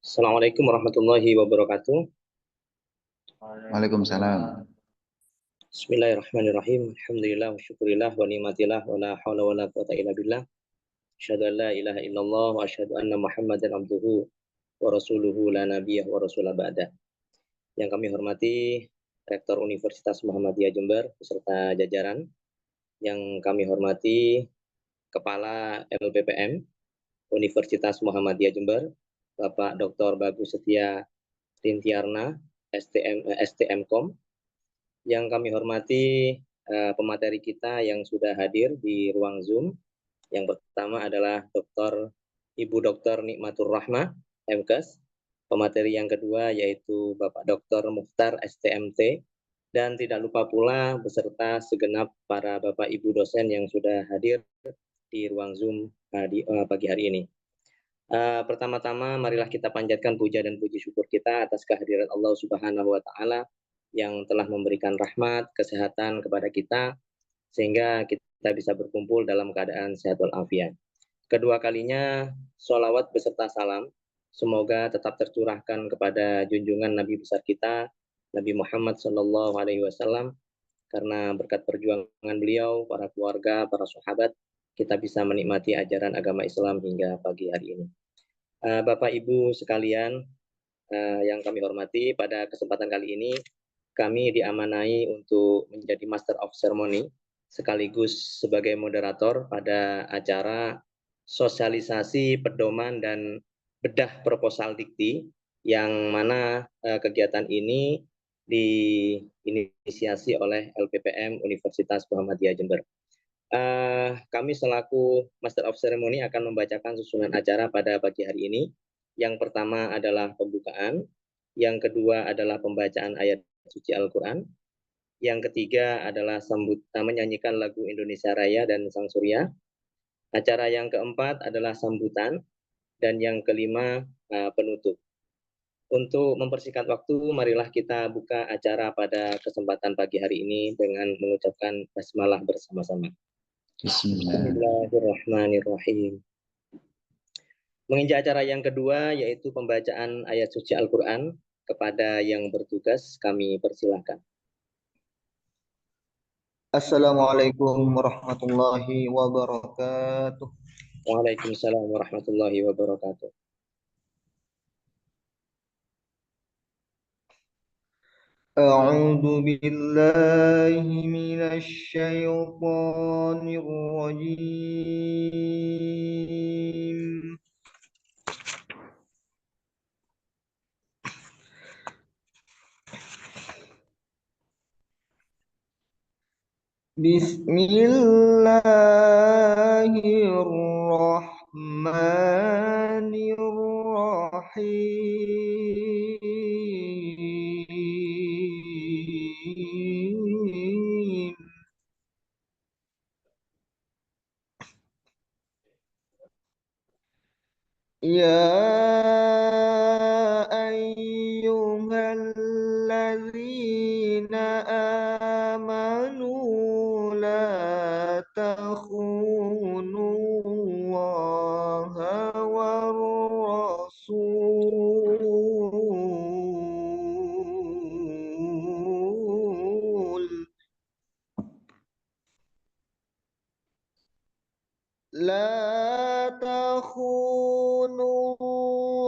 Assalamualaikum warahmatullahi wabarakatuh. Waalaikumsalam. Bismillahirrahmanirrahim. Alhamdulillah wa syukurillah wa ni'matillah wa la hawla wa la quwata illa billah. Asyhadu an la ilaha illallah wa asyhadu anna Muhammadan abduhu wa rasuluhu la nabiyyah wa rasula ba'da. Yang kami hormati Rektor Universitas Muhammadiyah Jember beserta jajaran. Yang kami hormati Kepala LPPM Universitas Muhammadiyah Jember, Bapak Dr. Bagus Setia Rintiarna, STMkom. Yang kami hormati pemateri kita yang sudah hadir di ruang Zoom. Yang pertama adalah Ibu Dr. Nikmatur Rahmah, MKes. Pemateri yang kedua yaitu Bapak Dr. Mukhtar, STMT. Dan tidak lupa pula beserta segenap para Bapak Ibu dosen yang sudah hadir di ruang Zoom pagi hari ini. Pertama-tama marilah kita panjatkan puja dan puji syukur kita atas kehadiran Allah Subhanahu wa taala yang telah memberikan rahmat, kesehatan kepada kita sehingga kita bisa berkumpul dalam keadaan sehat walafiat. Kedua kalinya sholawat beserta salam semoga tetap tercurahkan kepada junjungan Nabi besar kita Nabi Muhammad SAW, karena berkat perjuangan beliau, para keluarga, para sahabat, kita bisa menikmati ajaran agama Islam hingga pagi hari ini. Bapak Ibu sekalian yang kami hormati, pada kesempatan kali ini kami diamanai untuk menjadi Master of Ceremony sekaligus sebagai moderator pada acara sosialisasi pedoman dan bedah proposal dikti, yang mana kegiatan ini diinisiasi oleh LPPM Universitas Muhammadiyah Jember. Kami selaku Master of Ceremony akan membacakan susunan acara pada pagi hari ini. Yang pertama adalah pembukaan, yang kedua adalah pembacaan ayat suci Al-Quran, yang ketiga adalah menyanyikan lagu Indonesia Raya dan Sang Surya, acara yang keempat adalah sambutan, dan yang kelima penutup. Untuk mempersingkat waktu, marilah kita buka acara pada kesempatan pagi hari ini dengan mengucapkan basmalah bersama-sama. Bismillahirrahmanirrahim. Menginjak acara yang kedua, yaitu pembacaan ayat suci Al-Quran. Kepada yang bertugas, kami persilahkan. Assalamualaikum warahmatullahi wabarakatuh. Waalaikumsalam warahmatullahi wabarakatuh. A'udzu billahi minasy syaithanir rajim. Bismillahirrahmanirrahim. Ya ayyuhalladzina amanu la takhunu Allaha war rasul La takhunu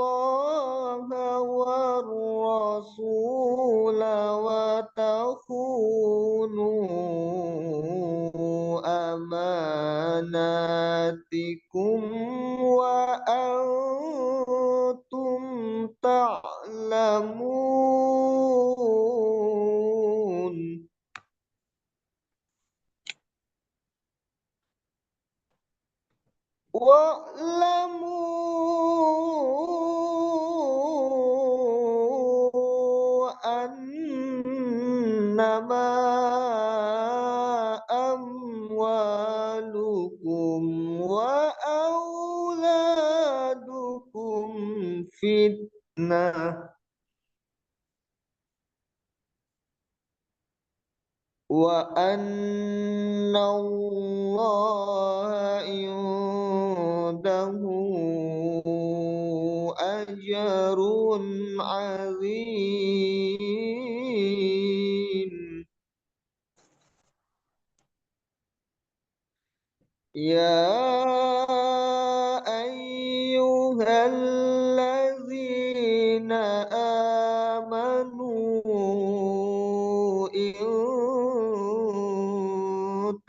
Allaha war rasul wa takhunu amanatikum wa antum ta'lamun. Wa'lamu annama amwalukum wa auladukum fitnah wa anna Allaha indahu أجر عظيم. يا أيها الذين آمنوا إن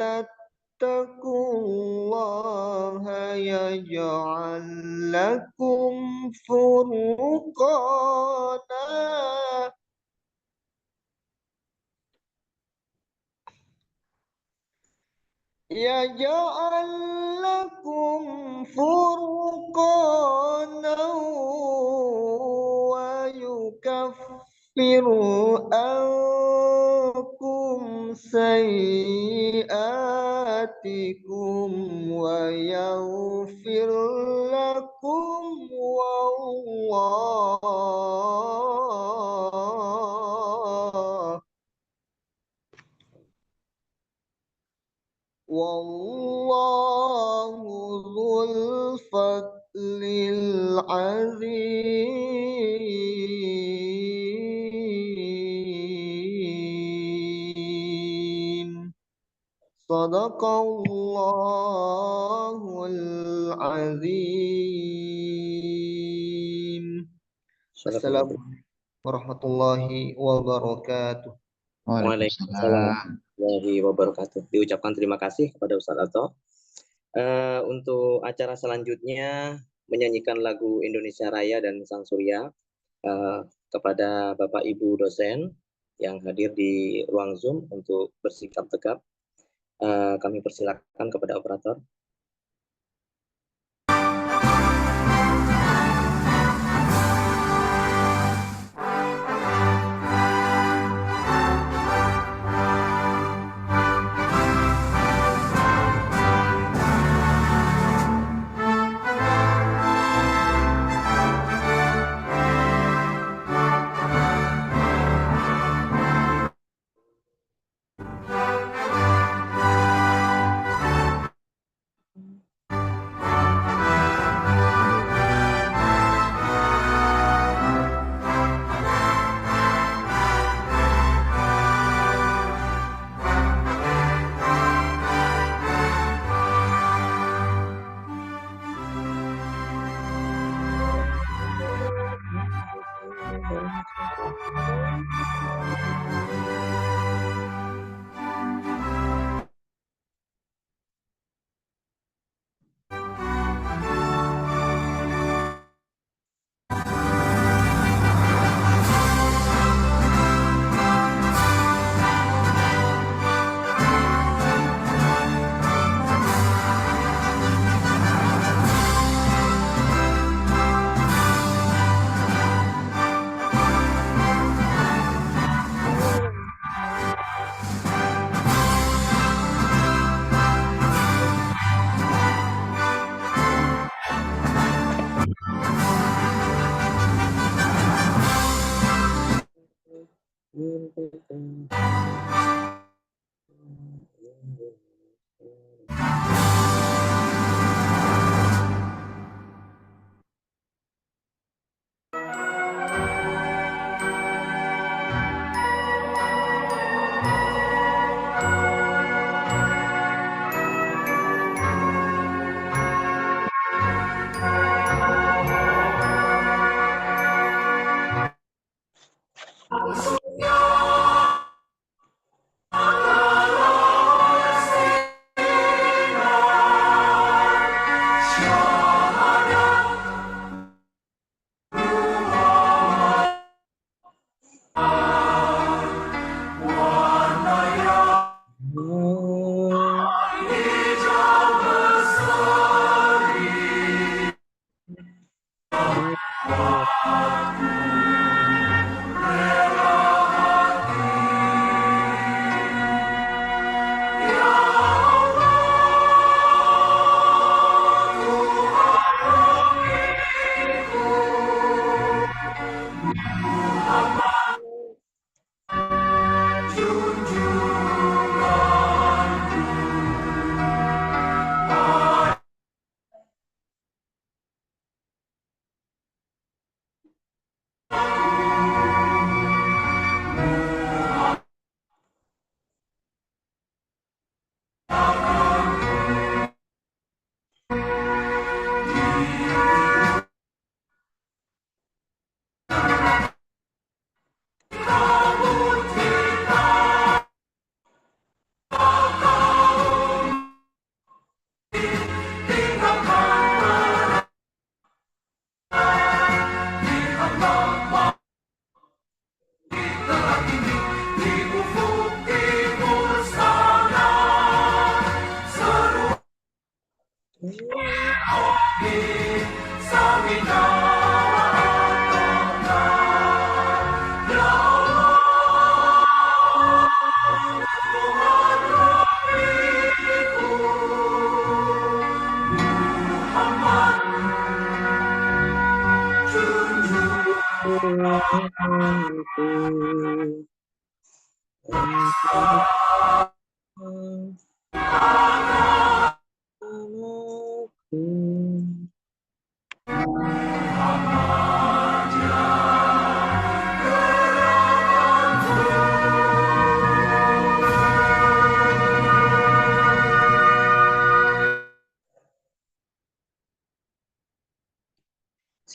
تتقوا الله يجعل لكم فرقانا يجعل لكم فرقانا ويكفر عنكم سيئاتكم ويغفر لكم والله ذو الفضل العظيم. صدق الله العظيم. السلام عليكم ورحمة الله وبركاته. Waalaikumsalam Waalaikumsalam. warahmatullahi wabarakatuh. Diucapkan terima kasih kepada Ustadz Ato. Untuk acara selanjutnya menyanyikan lagu Indonesia Raya dan Sang Surya kepada Bapak Ibu dosen yang hadir di ruang Zoom untuk bersikap tegap. Kami persilakan kepada operator.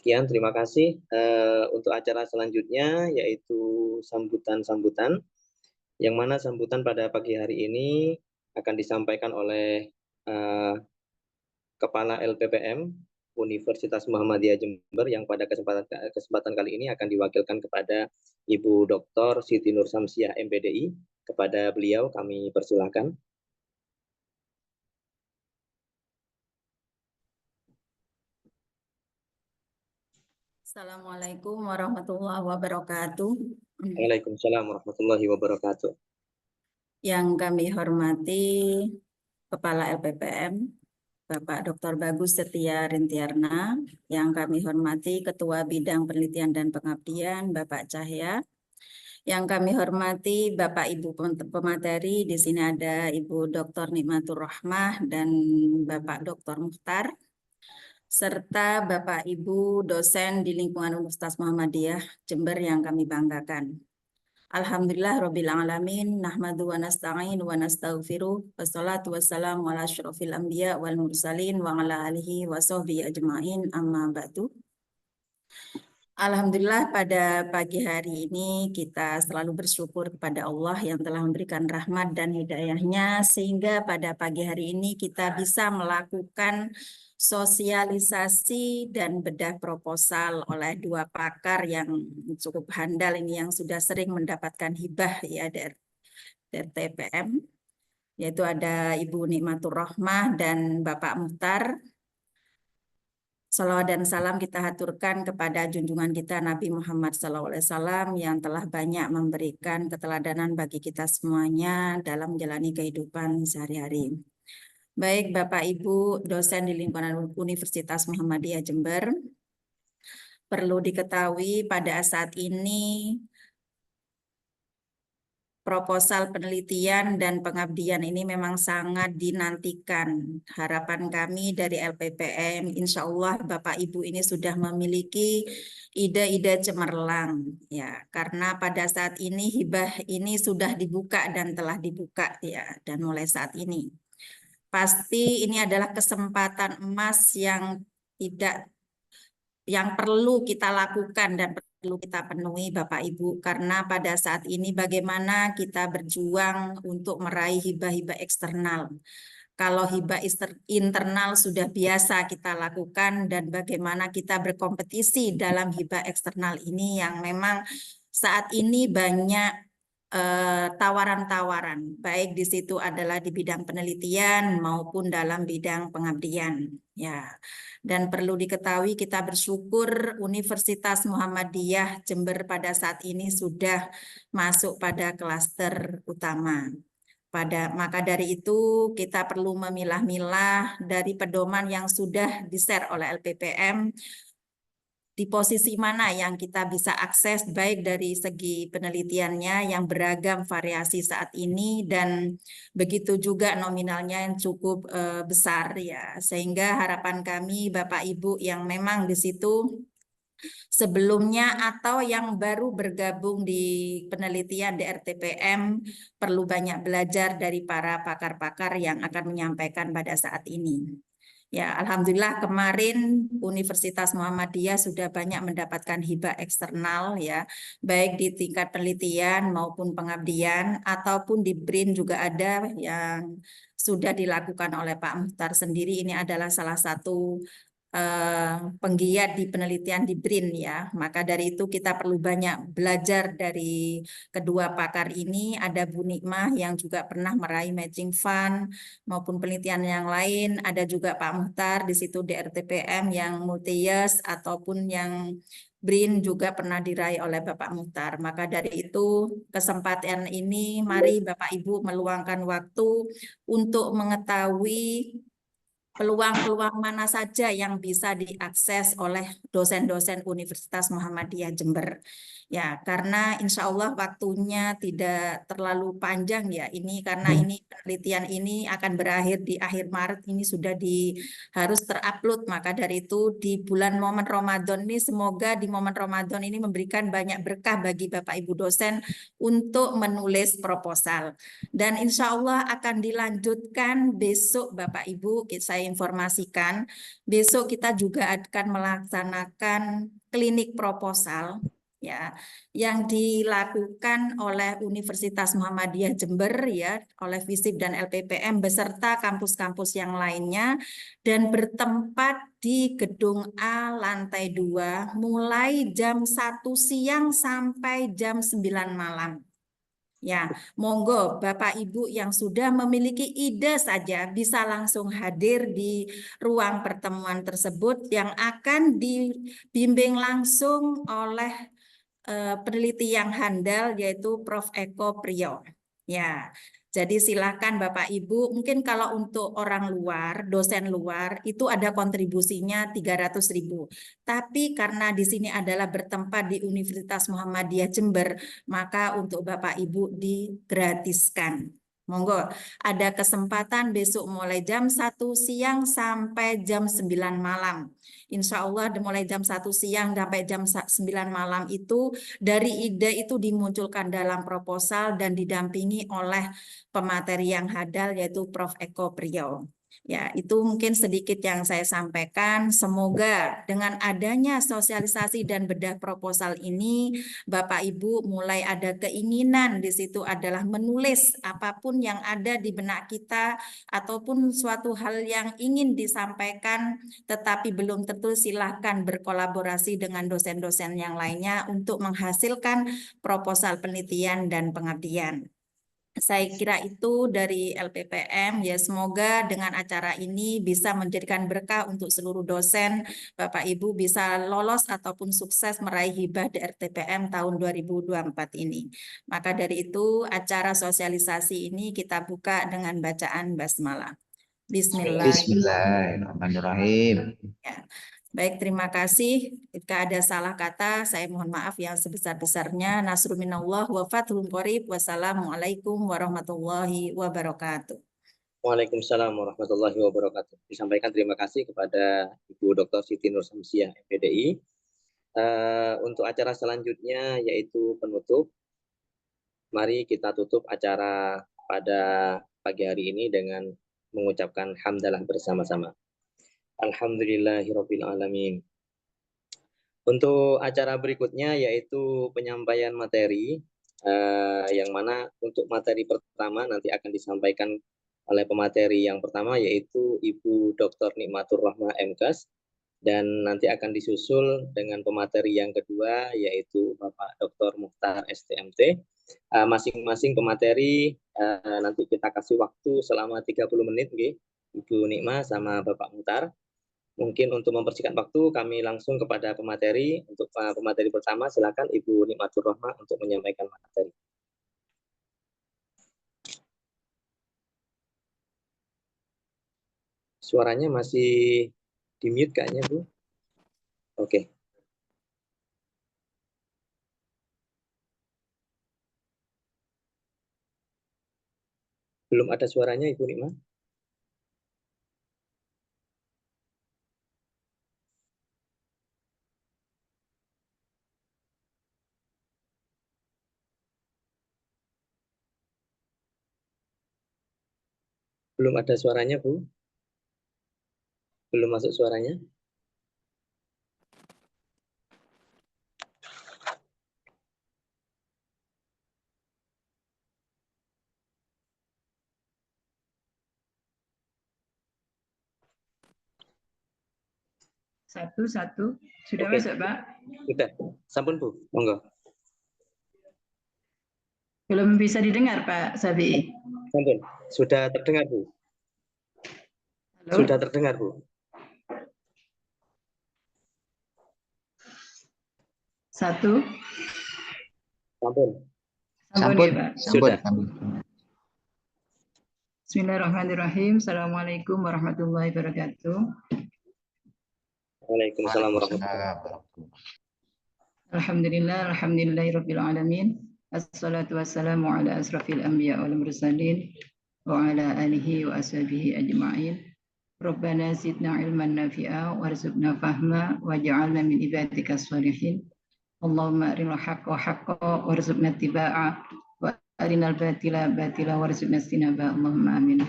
Sekian, terima kasih. Untuk acara selanjutnya yaitu sambutan-sambutan, yang mana sambutan pada pagi hari ini akan disampaikan oleh Kepala LPPM Universitas Muhammadiyah Jember, yang pada kesempatan kali ini akan diwakilkan kepada Ibu Dr. Siti Nur Samsiah MPDI. Kepada beliau kami persilahkan. Assalamualaikum warahmatullahi wabarakatuh. Waalaikumsalam warahmatullahi wabarakatuh. Yang kami hormati Kepala LPPM, Bapak Dr. Bagus Setia Rintiarna. Yang kami hormati Ketua Bidang Penelitian dan Pengabdian, Bapak Cahya. Yang kami hormati Bapak Ibu pemateri, di sini ada Ibu Dr. Nikmatur Rahmah dan Bapak Dr. Mukhtar, serta Bapak Ibu dosen di lingkungan Universitas Muhammadiyah Jember yang kami banggakan. Alhamdulillah Rabbil Alamin, nahmadu wa nasta'in wa nastaghfiruh, wassalatu wassalamu ala asyrofil anbiya wal mursalin wa ala alihi wa sahbihi ajma'in, amma ba'du. Alhamdulillah pada pagi hari ini kita selalu bersyukur kepada Allah yang telah memberikan rahmat dan hidayahnya, sehingga pada pagi hari ini kita bisa melakukan sosialisasi dan bedah proposal oleh dua pakar yang cukup handal ini, yang sudah sering mendapatkan hibah ya dari TPM, yaitu ada Ibu Nikmatur Rahmah dan Bapak Mukhtar. Salawat dan salam kita haturkan kepada junjungan kita Nabi Muhammad SAW yang telah banyak memberikan keteladanan bagi kita semuanya dalam menjalani kehidupan sehari-hari. Baik Bapak Ibu dosen di lingkungan Universitas Muhammadiyah Jember, perlu diketahui pada saat ini proposal penelitian dan pengabdian ini memang sangat dinantikan. Harapan kami dari LPPM, insya Allah Bapak Ibu ini sudah memiliki ide-ide cemerlang, ya, karena pada saat ini hibah ini sudah dibuka dan telah dibuka, ya, dan mulai saat ini. Pasti ini adalah kesempatan emas yang perlu kita lakukan dan perlu kita penuhi Bapak Ibu, karena pada saat ini bagaimana kita berjuang untuk meraih hibah-hibah eksternal. Kalau hibah internal sudah biasa kita lakukan, dan bagaimana kita berkompetisi dalam hibah eksternal ini yang memang saat ini banyak tawaran-tawaran, baik di situ adalah di bidang penelitian maupun dalam bidang pengabdian, ya. Dan perlu diketahui kita bersyukur Universitas Muhammadiyah Jember pada saat ini sudah masuk pada klaster utama. Maka dari itu kita perlu memilah-milah dari pedoman yang sudah di-share oleh LPPM, di posisi mana yang kita bisa akses baik dari segi penelitiannya yang beragam variasi saat ini, dan begitu juga nominalnya yang cukup besar, ya, sehingga harapan kami Bapak Ibu yang memang di situ sebelumnya atau yang baru bergabung di penelitian di RTPM perlu banyak belajar dari para pakar-pakar yang akan menyampaikan pada saat ini. Ya, alhamdulillah kemarin Universitas Muhammadiyah sudah banyak mendapatkan hibah eksternal, ya, baik di tingkat penelitian maupun pengabdian, ataupun di BRIN juga ada yang sudah dilakukan oleh Pak Mukhtar sendiri. Ini adalah salah satu penggiat di penelitian di BRIN ya. Maka dari itu kita perlu banyak belajar dari kedua pakar ini. Ada Bu Nikmah yang juga pernah meraih matching fund maupun penelitian yang lain. Ada juga Pak Muhtar di situ di RTPM yang multi-years ataupun yang BRIN juga pernah diraih oleh Bapak Muhtar. Maka dari itu kesempatan ini mari Bapak Ibu meluangkan waktu untuk mengetahui peluang-peluang mana saja yang bisa diakses oleh dosen-dosen Universitas Muhammadiyah Jember. Ya, karena insya Allah waktunya tidak terlalu panjang ya. Ini karena ini penelitian ini akan berakhir di akhir Maret, ini sudah harus terupload. Maka dari itu di bulan momen Ramadan ini semoga di momen Ramadan ini memberikan banyak berkah bagi Bapak Ibu dosen untuk menulis proposal. Dan insya Allah akan dilanjutkan besok Bapak Ibu, saya informasikan, besok kita juga akan melaksanakan klinik proposal ya yang dilakukan oleh Universitas Muhammadiyah Jember ya oleh FISIP dan LPPM beserta kampus-kampus yang lainnya dan bertempat di Gedung A lantai 2 mulai jam 1 siang sampai jam 9 malam. Ya, monggo Bapak Ibu yang sudah memiliki ide saja bisa langsung hadir di ruang pertemuan tersebut yang akan dibimbing langsung oleh peneliti yang handal yaitu Prof. Eko Priyo. Ya, jadi silakan Bapak Ibu, mungkin kalau untuk orang luar, dosen luar, itu ada kontribusinya 300.000. Tapi karena di sini adalah bertempat di Universitas Muhammadiyah Jember, maka untuk Bapak Ibu digratiskan. Monggo, ada kesempatan besok mulai jam 1 siang sampai jam 9 malam. Insya Allah mulai jam 1 siang sampai jam 9 malam itu dari ide itu dimunculkan dalam proposal dan didampingi oleh pemateri yang hadal yaitu Prof. Eko Priyo. Ya, itu mungkin sedikit yang saya sampaikan. Semoga dengan adanya sosialisasi dan bedah proposal ini, Bapak Ibu mulai ada keinginan di situ adalah menulis apapun yang ada di benak kita ataupun suatu hal yang ingin disampaikan tetapi belum tertulis, silahkan berkolaborasi dengan dosen-dosen yang lainnya untuk menghasilkan proposal penelitian dan pengabdian. Saya kira itu dari LPPM ya, semoga dengan acara ini bisa menjadikan berkah untuk seluruh dosen, Bapak Ibu bisa lolos ataupun sukses meraih hibah di RTPM tahun 2024 ini. Maka dari itu acara sosialisasi ini kita buka dengan bacaan basmalah. Bismillah. Bismillahirrahmanirrahim. Ya. Baik, terima kasih. Jika ada salah kata, saya mohon maaf yang sebesar-besarnya. Nasrul minallah wa fathul qorib. Wassalamualaikum warahmatullahi wabarakatuh. Waalaikumsalam warahmatullahi wabarakatuh. Disampaikan terima kasih kepada Ibu Dr. Siti Nur Samsiah, MPDI. Untuk acara selanjutnya yaitu penutup. Mari kita tutup acara pada pagi hari ini dengan mengucapkan hamdalah bersama-sama. Alhamdulillahirabbil alamin. Untuk acara berikutnya yaitu penyampaian materi yang mana untuk materi pertama nanti akan disampaikan oleh pemateri yang pertama yaitu Ibu Dr. Nikmatur Rahmah MKes dan nanti akan disusul dengan pemateri yang kedua yaitu Bapak Dr. Mukhtar STMT. Masing-masing pemateri nanti kita kasih waktu selama 30 menit nggih, Ibu Nikmah sama Bapak Mukhtar. Mungkin untuk mempersingkat waktu kami langsung kepada pemateri. Untuk pemateri pertama silakan Ibu Nikmatur Rahmah untuk menyampaikan materi. Suaranya masih di mute kayaknya Bu. Oke. Belum ada suaranya Ibu Nikmah? Belum ada suaranya, Bu? Belum masuk suaranya? Satu. Sudah Oke. masuk, Pak? Sudah. Sampun, Bu. Monggo. Belum bisa didengar, Pak Sabi. Sampun. Sudah terdengar, Bu. Halo? Sudah terdengar, Bu. Satu. Sampun. Sampun ya, Pak. Sudah. Bismillahirrahmanirrahim. Assalamualaikum warahmatullahi wabarakatuh. Waalaikumsalam warahmatullahi wabarakatuh. Alhamdulillahirabbil alamin. Assalatu wassalamu ala asrafil anbiya wal mursalin wa ala alihi wa ashabihi ajma'in. Rabbana zidna ilman nafi'a warzuqna fahma waj'alna min ibadikas sholihin. Allahumma arinal haqqa haqqa warzuqna ittiba'a wa arinal batila batila warzuqna istinaba. Allahumma amin.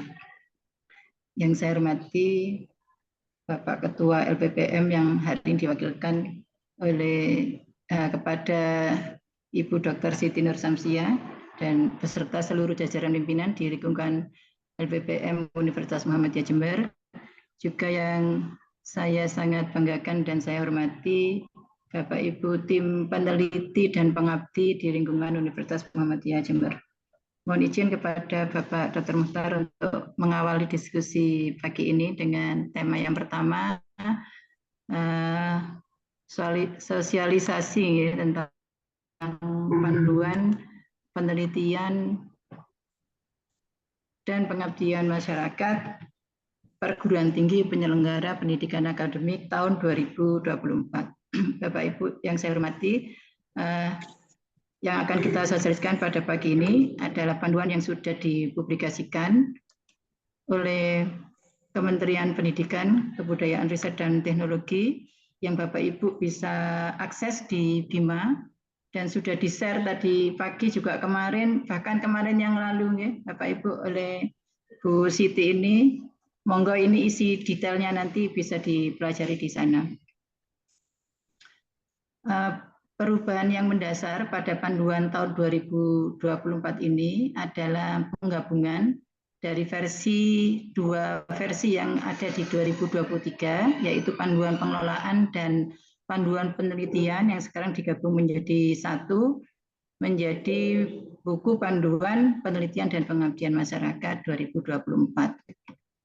Yang saya hormati Bapak Ketua LPPM yang hari ini diwakilkan oleh kepada Ibu Dr. Siti Nur Samsia dan beserta seluruh jajaran pimpinan di lingkungan LPPM Universitas Muhammadiyah Jember. Juga yang saya sangat banggakan dan saya hormati Bapak Ibu tim peneliti dan pengabdi di lingkungan Universitas Muhammadiyah Jember. Mohon izin kepada Bapak Dr. Muhtar untuk mengawali diskusi pagi ini dengan tema yang pertama, sosialisasi tentang panduan penelitian dan pengabdian masyarakat perguruan tinggi penyelenggara pendidikan akademik tahun 2024. Bapak Ibu yang saya hormati, yang akan kita sosialisasikan pada pagi ini adalah panduan yang sudah dipublikasikan oleh Kementerian Pendidikan, Kebudayaan, Riset, dan Teknologi yang Bapak Ibu bisa akses di Bima dan sudah di-share tadi pagi juga kemarin, bahkan kemarin yang lalu ya, Bapak Ibu oleh Bu Siti ini. Monggo ini isi detailnya nanti bisa dipelajari di sana. Perubahan yang mendasar pada panduan tahun 2024 ini adalah penggabungan dari dua versi yang ada di 2023, yaitu panduan pengelolaan dan panduan penelitian yang sekarang digabung menjadi satu, menjadi buku panduan penelitian dan pengabdian masyarakat 2024.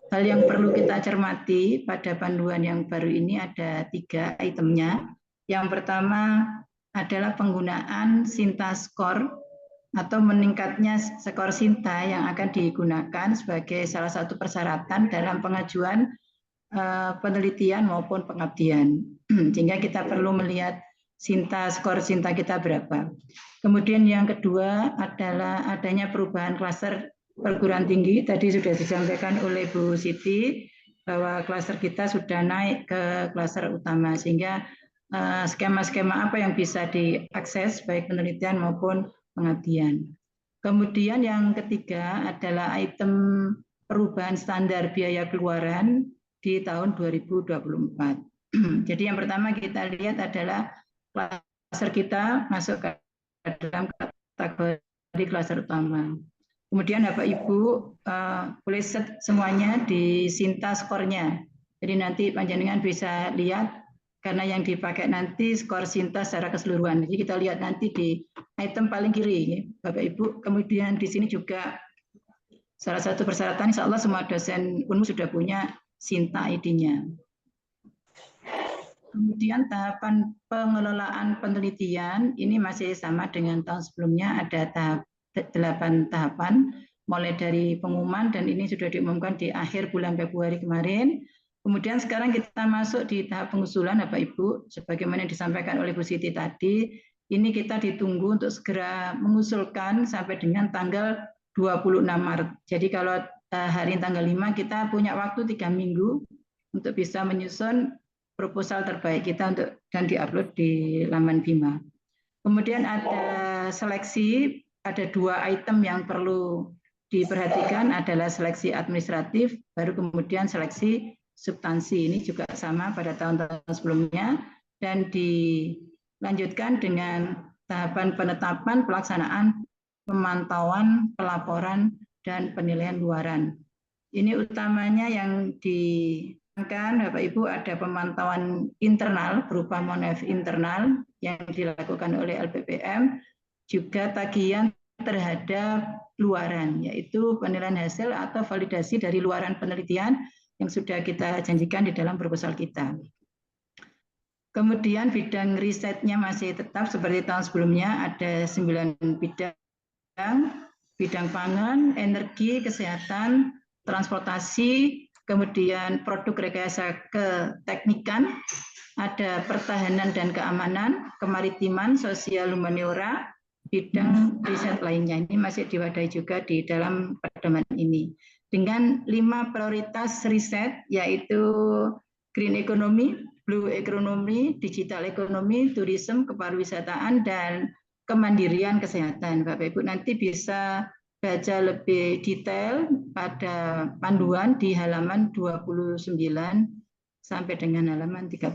Hal yang perlu kita cermati pada panduan yang baru ini ada 3 itemnya. Yang pertama adalah penggunaan Sinta Skor atau meningkatnya skor Sinta yang akan digunakan sebagai salah satu persyaratan dalam pengajuan penelitian maupun pengabdian. Sehingga kita perlu melihat skor Sinta kita berapa. Kemudian yang kedua adalah adanya perubahan klaster perguruan tinggi. Tadi sudah disampaikan oleh Bu Siti bahwa klaster kita sudah naik ke klaster utama, sehingga skema-skema apa yang bisa diakses baik penelitian maupun pengabdian. Kemudian yang ketiga adalah item perubahan standar biaya keluaran di tahun 2024. Jadi yang pertama kita lihat adalah klaster kita masuk ke dalam kategori klaster utama. Kemudian Bapak Ibu boleh set semuanya di Sinta skornya. Jadi nanti panjenengan bisa lihat karena yang dipakai nanti skor Sinta secara keseluruhan. Jadi kita lihat nanti di item paling kiri, Bapak Ibu. Kemudian di sini juga salah satu persyaratan, insya Allah semua dosen UNMU sudah punya Sinta ID-nya. Kemudian tahapan pengelolaan penelitian ini masih sama dengan tahun sebelumnya, ada 8 tahapan, mulai dari pengumuman dan ini sudah diumumkan di akhir bulan Februari kemarin. Kemudian sekarang kita masuk di tahap pengusulan Bapak Ibu, sebagaimana yang disampaikan oleh Bu Siti tadi, ini kita ditunggu untuk segera mengusulkan sampai dengan tanggal 26 Maret. Jadi kalau hari tanggal 5 kita punya waktu 3 minggu untuk bisa menyusun proposal terbaik kita untuk dan diupload di laman Bima. Kemudian ada seleksi. Ada 2 item yang perlu diperhatikan adalah seleksi administratif, baru kemudian seleksi substansi. Ini juga sama pada tahun-tahun sebelumnya dan dilanjutkan dengan tahapan penetapan, pelaksanaan, pemantauan, pelaporan, dan penilaian luaran. Ini utamanya yang Bapak Ibu ada pemantauan internal berupa monef internal yang dilakukan oleh LPPM, juga tagihan terhadap luaran, yaitu penilaian hasil atau validasi dari luaran penelitian yang sudah kita janjikan di dalam proposal kita. Kemudian bidang risetnya masih tetap seperti tahun sebelumnya, ada 9 bidang pangan, energi, kesehatan, transportasi, kemudian produk rekayasa keteknikan, ada pertahanan dan keamanan, kemaritiman, sosial humaniora, bidang riset lainnya. Ini masih diwadahi juga di dalam pedoman ini. Dengan 5 prioritas riset, yaitu green economy, blue economy, digital economy, tourism, kepariwisataan, dan kemandirian kesehatan. Bapak Ibu nanti bisa baca lebih detail pada panduan di halaman 29 sampai dengan halaman 30.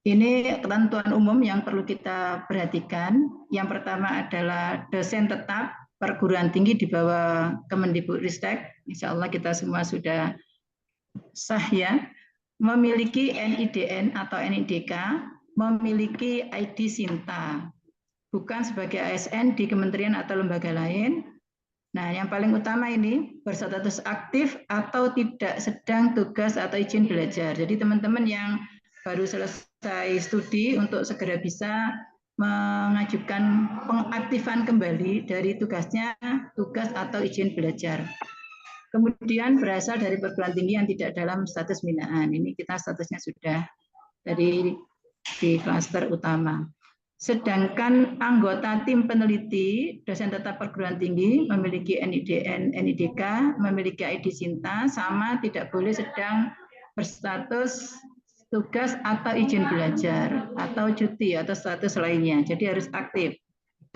Ini ketentuan umum yang perlu kita perhatikan. Yang pertama adalah dosen tetap perguruan tinggi di bawah Kemendikbudristek. Insya Allah kita semua sudah sah ya. Memiliki NIDN atau NIDK, memiliki ID Sinta, bukan sebagai ASN di kementerian atau lembaga lain. Nah, yang paling utama ini berstatus aktif atau tidak sedang tugas atau izin belajar. Jadi teman-teman yang baru selesai studi untuk segera bisa mengajukan pengaktifan kembali dari tugasnya, tugas atau izin belajar. Kemudian berasal dari perguruan tinggi yang tidak dalam status binaan. Ini kita statusnya sudah dari di klaster utama. Sedangkan anggota tim peneliti, dosen tetap perguruan tinggi, memiliki NIDN, NIDK, memiliki ID Sinta, sama tidak boleh sedang berstatus tugas atau izin belajar, atau cuti, atau status lainnya. Jadi harus aktif.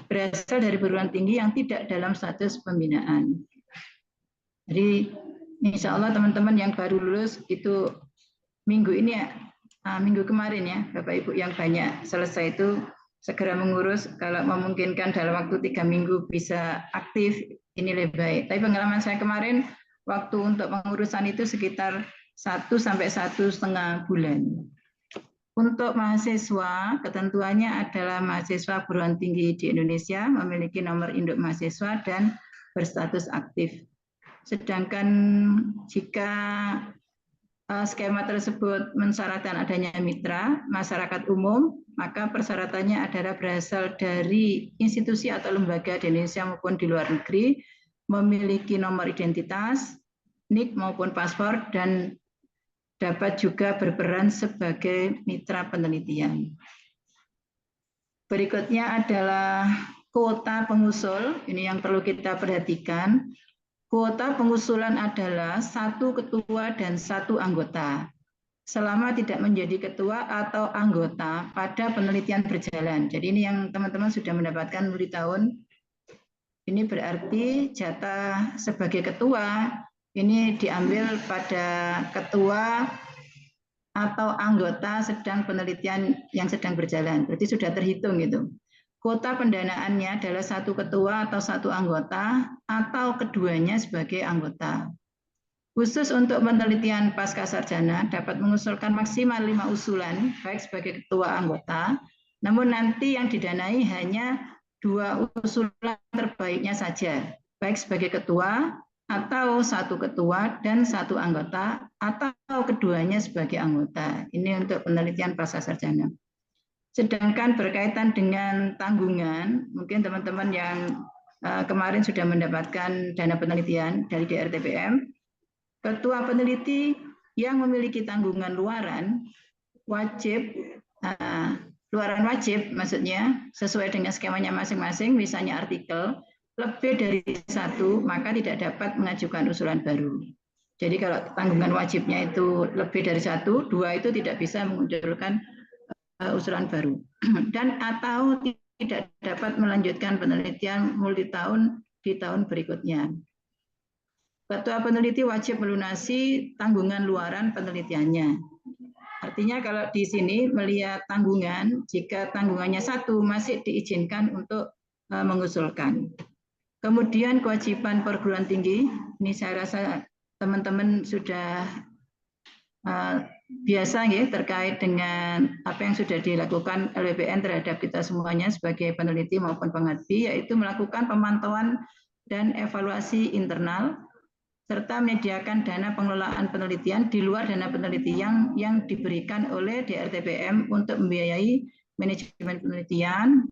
Berasal dari perguruan tinggi yang tidak dalam status pembinaan. Jadi insya Allah teman-teman yang baru lulus itu minggu ini ya, minggu kemarin ya, Bapak Ibu yang banyak selesai itu segera mengurus, kalau memungkinkan dalam waktu 3 minggu bisa aktif, ini lebih baik. Tapi pengalaman saya kemarin, waktu untuk pengurusan itu sekitar 1 sampai 1,5 bulan. Untuk mahasiswa, ketentuannya adalah mahasiswa perguruan tinggi di Indonesia, memiliki nomor induk mahasiswa dan berstatus aktif. Sedangkan jika skema tersebut mensyaratkan adanya mitra masyarakat umum, maka persyaratannya adalah berasal dari institusi atau lembaga di Indonesia maupun di luar negeri, memiliki nomor identitas, NIK maupun paspor, dan dapat juga berperan sebagai mitra penelitian. Berikutnya adalah kuota pengusul, ini yang perlu kita perhatikan. Kuota pengusulan adalah 1 ketua dan 1 anggota. Selama tidak menjadi ketua atau anggota pada penelitian berjalan. Jadi ini yang teman-teman sudah mendapatkan murid tahun. Ini berarti jatah sebagai ketua ini diambil pada ketua atau anggota sedang penelitian yang sedang berjalan. Berarti sudah terhitung itu. Kuota pendanaannya adalah 1 ketua atau 1 anggota atau keduanya sebagai anggota. Khusus untuk penelitian pasca sarjana dapat mengusulkan maksimal 5 usulan baik sebagai ketua anggota, namun nanti yang didanai hanya 2 usulan terbaiknya saja, baik sebagai ketua atau 1 ketua dan 1 anggota atau keduanya sebagai anggota. Ini untuk penelitian pasca sarjana. Sedangkan berkaitan dengan tanggungan, mungkin teman-teman yang kemarin sudah mendapatkan dana penelitian dari DRTPM, ketua peneliti yang memiliki tanggungan luaran wajib, luaran wajib maksudnya sesuai dengan skemanya masing-masing, misalnya artikel, lebih dari 1, maka tidak dapat mengajukan usulan baru. Jadi kalau tanggungan wajibnya itu lebih dari 1, 2 itu tidak bisa mengusulkan usulan baru, dan atau tidak dapat melanjutkan penelitian multitahun di tahun berikutnya. Ketua peneliti wajib melunasi tanggungan luaran penelitiannya. Artinya kalau di sini melihat tanggungan, jika tanggungannya 1 masih diizinkan untuk mengusulkan. Kemudian kewajiban perguruan tinggi, ini saya rasa teman-teman sudah biasa ya terkait dengan apa yang sudah dilakukan LPBN terhadap kita semuanya sebagai peneliti maupun pengabdi, yaitu melakukan pemantauan dan evaluasi internal serta menyediakan dana pengelolaan penelitian di luar dana penelitian yang diberikan oleh DRTPM untuk membiayai manajemen penelitian,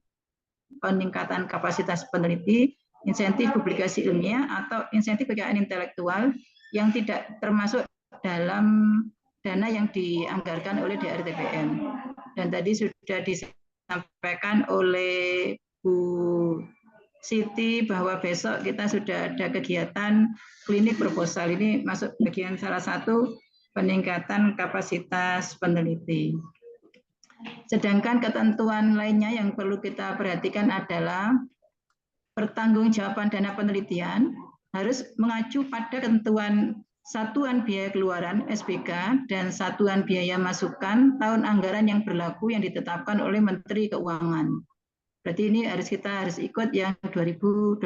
peningkatan kapasitas peneliti, insentif publikasi ilmiah atau insentif kekayaan intelektual yang tidak termasuk dalam dana yang dianggarkan oleh DRTPM. Dan tadi sudah disampaikan oleh Bu Siti bahwa besok kita sudah ada kegiatan klinik proposal. Ini masuk bagian salah satu peningkatan kapasitas peneliti. Sedangkan ketentuan lainnya yang perlu kita perhatikan adalah pertanggungjawaban dana penelitian harus mengacu pada ketentuan Satuan Biaya Keluaran (SBK) dan Satuan Biaya Masukan tahun anggaran yang berlaku yang ditetapkan oleh Menteri Keuangan. Berarti ini kita harus ikut yang 2024.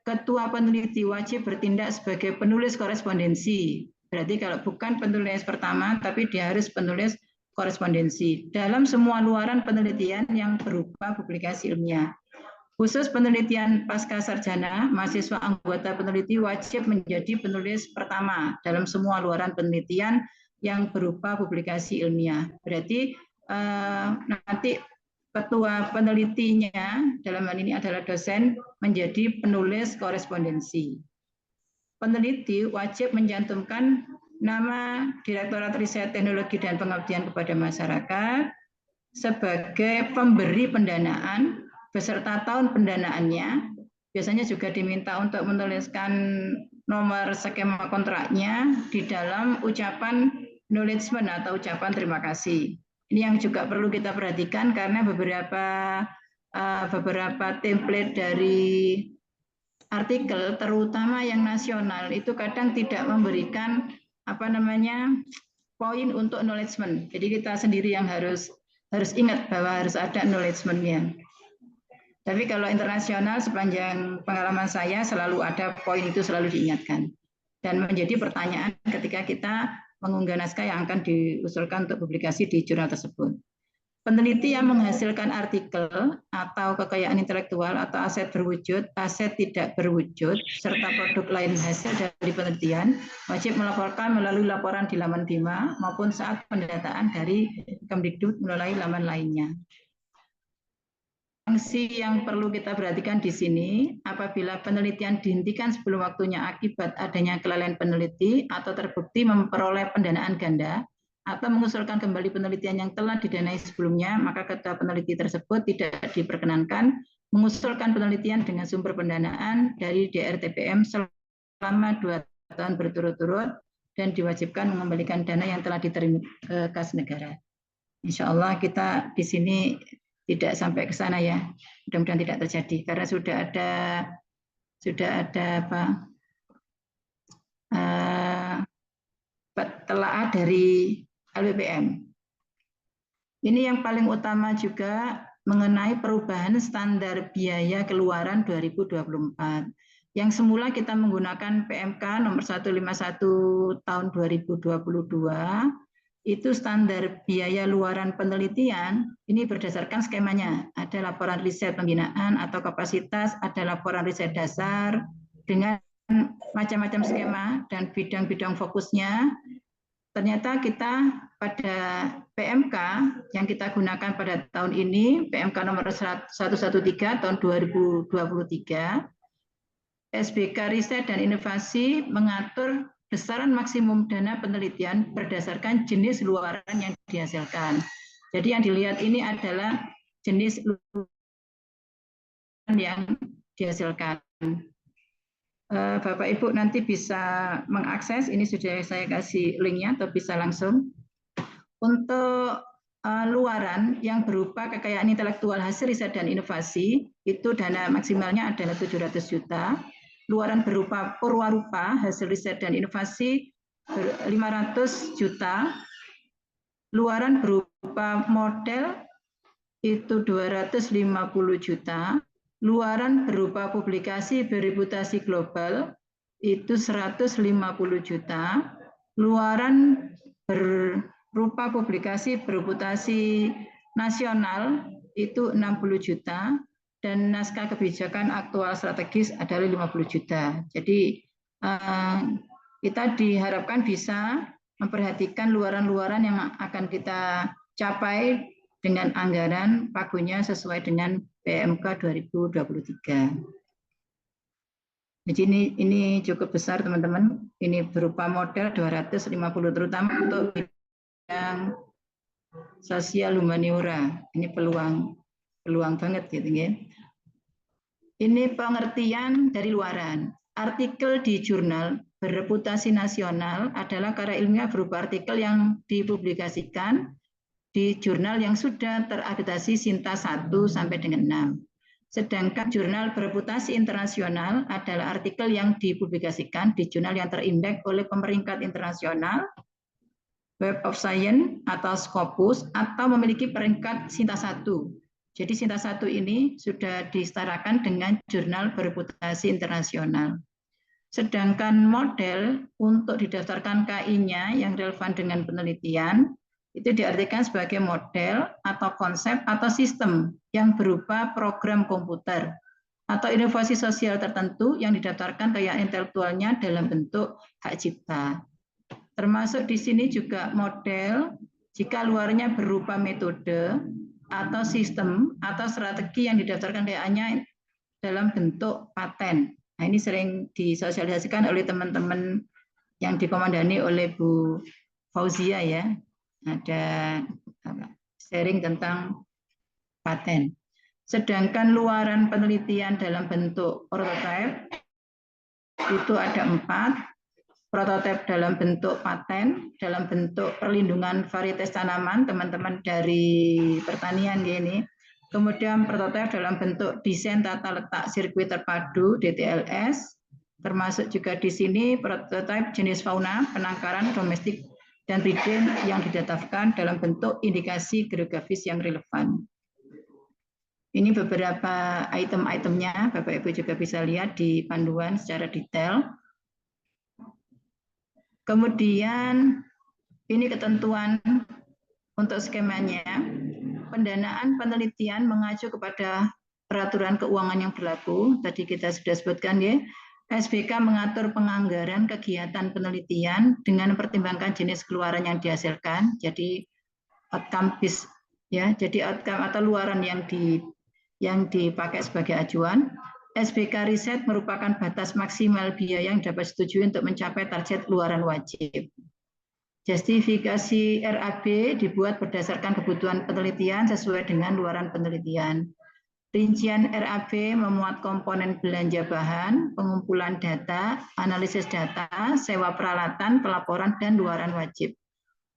Ketua peneliti wajib bertindak sebagai penulis korespondensi. Berarti kalau bukan penulis pertama, tapi dia harus penulis korespondensi dalam semua luaran penelitian yang berupa publikasi ilmiah. Khusus penelitian pasca sarjana, mahasiswa anggota peneliti wajib menjadi penulis pertama dalam semua luaran penelitian yang berupa publikasi ilmiah. Berarti nanti ketua penelitinya dalam hal ini adalah dosen menjadi penulis korespondensi. Peneliti wajib mencantumkan nama Direktorat Riset Teknologi dan Pengabdian kepada Masyarakat sebagai pemberi pendanaan beserta tahun pendanaannya. Biasanya juga diminta untuk menuliskan nomor skema kontraknya di dalam ucapan acknowledgement atau ucapan terima kasih. Ini yang juga perlu kita perhatikan karena beberapa template dari artikel, terutama yang nasional, itu kadang tidak memberikan poin untuk acknowledgement. Jadi kita sendiri yang harus ingat bahwa harus ada acknowledgement-nya. Tapi kalau internasional sepanjang pengalaman saya selalu ada poin itu selalu diingatkan. Dan menjadi pertanyaan ketika kita mengunggah naskah yang akan diusulkan untuk publikasi di jurnal tersebut. Peneliti yang menghasilkan artikel atau kekayaan intelektual atau aset berwujud, aset tidak berwujud, serta produk lain hasil dari penelitian wajib melaporkan melalui laporan di laman BIMA maupun saat pendataan dari Kemdikbud melalui laman lainnya. Sanksi yang perlu kita perhatikan di sini, apabila penelitian dihentikan sebelum waktunya akibat adanya kelalaian peneliti atau terbukti memperoleh pendanaan ganda atau mengusulkan kembali penelitian yang telah didanai sebelumnya, maka ketua peneliti tersebut tidak diperkenankan mengusulkan penelitian dengan sumber pendanaan dari DRTPM selama 2 tahun berturut-turut dan diwajibkan mengembalikan dana yang telah diterima ke kas negara. Insya Allah kita di sini tidak sampai ke sana ya, mudah-mudahan tidak terjadi karena sudah ada telaah dari LPBM. Ini yang paling utama juga mengenai perubahan standar biaya keluaran 2024. Yang semula kita menggunakan PMK nomor 151 tahun 2022. Itu standar biaya luaran penelitian, ini berdasarkan skemanya. Ada laporan riset pembinaan atau kapasitas, ada laporan riset dasar, dengan macam-macam skema dan bidang-bidang fokusnya. Ternyata kita pada PMK yang kita gunakan pada tahun ini, PMK nomor 113 tahun 2023, SBK Riset dan Inovasi mengatur besaran maksimum dana penelitian berdasarkan jenis luaran yang dihasilkan. Jadi yang dilihat ini adalah jenis luaran yang dihasilkan. Bapak Ibu nanti bisa mengakses, ini sudah saya kasih linknya atau bisa langsung. Untuk luaran yang berupa kekayaan intelektual hasil riset dan inovasi, itu dana maksimalnya adalah 700 juta. Luaran berupa purwarupa hasil riset dan inovasi 500 juta. Luaran berupa model itu 250 juta. Luaran berupa publikasi bereputasi global itu 150 juta, luaran berupa publikasi bereputasi nasional itu 60 juta, dan naskah kebijakan aktual strategis adalah 50 juta. Jadi kita diharapkan bisa memperhatikan luaran-luaran yang akan kita capai dengan anggaran pagunya sesuai dengan PMK 2023. Jadi ini cukup besar teman-teman. Ini berupa model 250 terutama untuk bidang sosial humaniora. Ini peluang banget gitu ya. Ini pengertian dari luaran. Artikel di jurnal bereputasi nasional adalah karya ilmiah berupa artikel yang dipublikasikan di jurnal yang sudah terakreditasi Sinta 1 sampai dengan 6. Sedangkan jurnal bereputasi internasional adalah artikel yang dipublikasikan di jurnal yang terindeks oleh pemeringkat internasional, Web of Science atau Scopus, atau memiliki peringkat Sinta 1. Jadi Sinta 1 ini sudah disetarakan dengan jurnal bereputasi internasional. Sedangkan model untuk didaftarkan KI-nya yang relevan dengan penelitian itu diartikan sebagai model atau konsep atau sistem yang berupa program komputer atau inovasi sosial tertentu yang didaftarkan kekayaan intelektualnya dalam bentuk hak cipta. Termasuk di sini juga model jika luarnya berupa metode atau sistem atau strategi yang didaftarkan kekayaannya dalam bentuk paten. Nah, ini sering disosialisasikan oleh teman-teman yang dikomandani oleh Bu Fauzia ya. Ada sharing tentang paten. Sedangkan luaran penelitian dalam bentuk prototipe itu ada 4. Prototipe dalam bentuk paten, dalam bentuk perlindungan varietas tanaman, teman-teman dari pertanian ini. Kemudian prototipe dalam bentuk desain tata letak sirkuit terpadu DTLS, termasuk juga di sini prototipe jenis fauna penangkaran domestik dan breeding yang didaftarkan dalam bentuk indikasi geografis yang relevan. Ini beberapa item-itemnya, Bapak Ibu juga bisa lihat di panduan secara detail. Kemudian ini ketentuan untuk skemanya. Pendanaan penelitian mengacu kepada peraturan keuangan yang berlaku. Tadi kita sudah sebutkan ya. SBK mengatur penganggaran kegiatan penelitian dengan mempertimbangkan jenis keluaran yang dihasilkan. Jadi outcome based ya. Jadi outcome atau luaran yang dipakai sebagai acuan. SBK riset merupakan batas maksimal biaya yang dapat disetujui untuk mencapai target luaran wajib. Justifikasi RAB dibuat berdasarkan kebutuhan penelitian sesuai dengan luaran penelitian. Rincian RAB memuat komponen belanja bahan, pengumpulan data, analisis data, sewa peralatan, pelaporan, dan luaran wajib.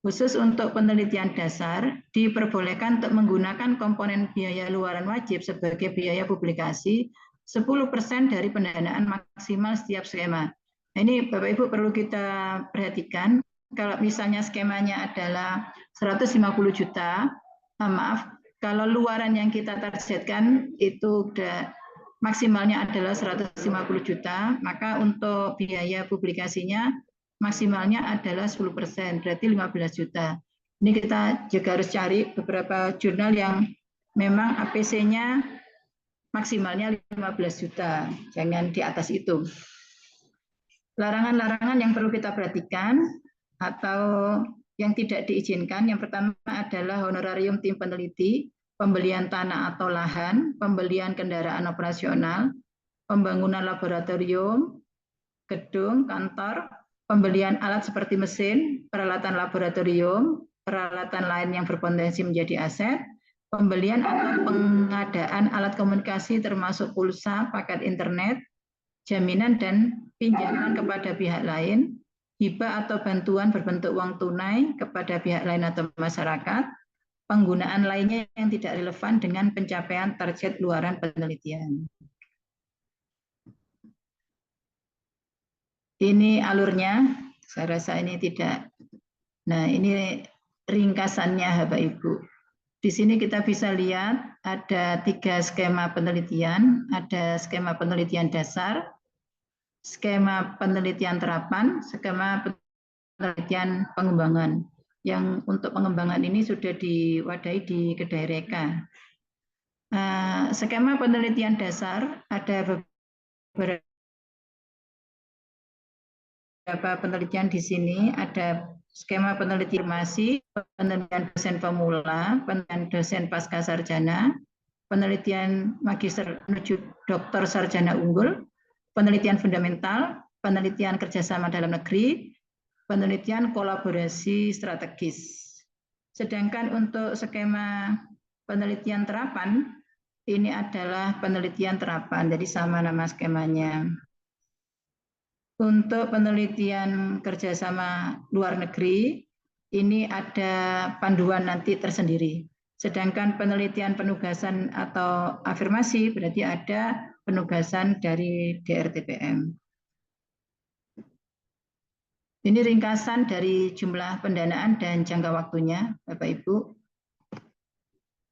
Khusus untuk penelitian dasar, diperbolehkan untuk menggunakan komponen biaya luaran wajib sebagai biaya publikasi 10% dari pendanaan maksimal setiap skema. Ini Bapak Ibu perlu kita perhatikan. Kalau misalnya skemanya adalah 150 juta, maaf, kalau luaran yang kita targetkan itu udah maksimalnya adalah 150 juta, maka untuk biaya publikasinya maksimalnya adalah 10%, berarti 15 juta. Ini kita juga harus cari beberapa jurnal yang memang APC-nya maksimalnya 15 juta, jangan di atas itu. Larangan-larangan yang perlu kita perhatikan atau yang tidak diizinkan, yang pertama adalah honorarium tim peneliti, pembelian tanah atau lahan, pembelian kendaraan operasional, pembangunan laboratorium, gedung, kantor, pembelian alat seperti mesin, peralatan laboratorium, peralatan lain yang berpotensi menjadi aset, pembelian atau pengadaan alat komunikasi termasuk pulsa, paket internet, jaminan dan pinjaman kepada pihak lain, hibah atau bantuan berbentuk uang tunai kepada pihak lain atau masyarakat, penggunaan lainnya yang tidak relevan dengan pencapaian target luaran penelitian. Ini alurnya, saya rasa ini tidak. Nah, ini ringkasannya Bapak Ibu. Di sini kita bisa lihat ada 3 skema penelitian, ada skema penelitian dasar, skema penelitian terapan, skema penelitian pengembangan. Yang untuk pengembangan ini sudah diwadahi di Kedai Reka. Skema penelitian dasar ada beberapa penelitian di sini. Ada skema penelitian informasi, penelitian dosen pemula, penelitian dosen pasca sarjana, penelitian magister menuju doktor sarjana unggul, penelitian fundamental, penelitian kerjasama dalam negeri, penelitian kolaborasi strategis. Sedangkan untuk skema penelitian terapan, ini adalah penelitian terapan, jadi sama nama skemanya. Untuk penelitian kerjasama luar negeri, ini ada panduan nanti tersendiri. Sedangkan penelitian penugasan atau afirmasi berarti ada penugasan dari DRTPM. Ini ringkasan dari jumlah pendanaan dan jangka waktunya, Bapak Ibu.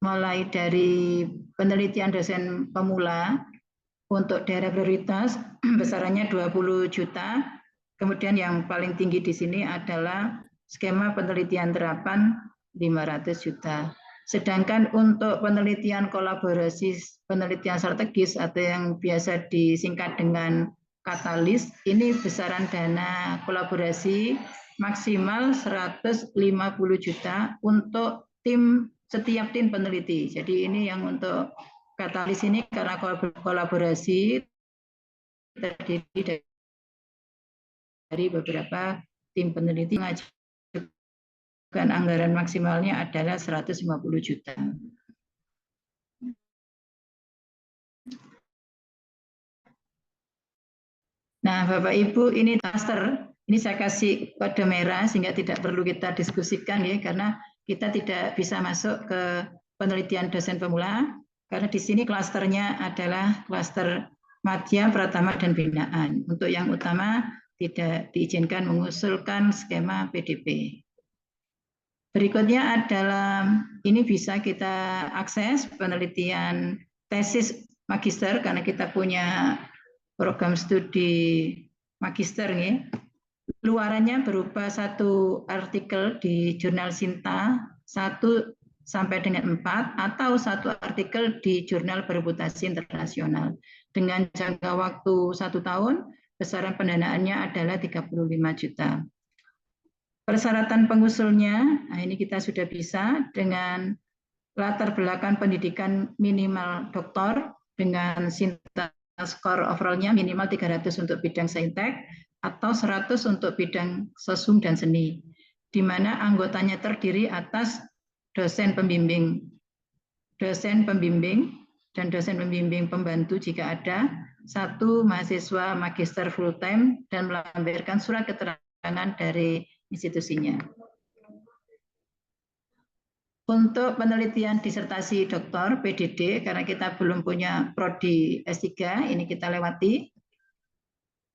Mulai dari penelitian dosen pemula untuk daerah prioritas besarannya 20 juta. Kemudian yang paling tinggi di sini adalah skema penelitian terapan 500 juta. Sedangkan untuk penelitian kolaborasi penelitian strategis atau yang biasa disingkat dengan katalis, ini besaran dana kolaborasi maksimal 150 juta untuk setiap tim peneliti. Jadi ini yang untuk katalis ini karena kolaborasi terdiri dari beberapa tim peneliti, mengajukan anggaran maksimalnya adalah 150 juta. Nah, Bapak Ibu, ini klaster. Ini saya kasih kode merah sehingga tidak perlu kita diskusikan ya, karena kita tidak bisa masuk ke penelitian dosen pemula, karena di sini klasternya adalah klaster madya, pratama, dan binaan. Untuk yang utama tidak diizinkan mengusulkan skema PDP. Berikutnya adalah ini bisa kita akses penelitian tesis magister karena kita punya program studi magister ya. Luarannya berupa satu artikel di jurnal Sinta 1 sampai dengan 4 atau satu artikel di jurnal bereputasi internasional. Dengan jangka waktu 1 tahun, besaran pendanaannya adalah 35 juta. Persyaratan pengusulnya, nah ini kita sudah bisa dengan latar belakang pendidikan minimal doktor dengan Sinta skor overallnya minimal 300 untuk bidang saintek atau 100 untuk bidang sosum dan seni, di mana anggotanya terdiri atas dosen pembimbing, dan dosen pembimbing pembantu jika ada, 1 mahasiswa magister full time dan melampirkan surat keterangan dari institusinya. Untuk penelitian disertasi doktor PDD, karena kita belum punya prodi S3, ini kita lewati.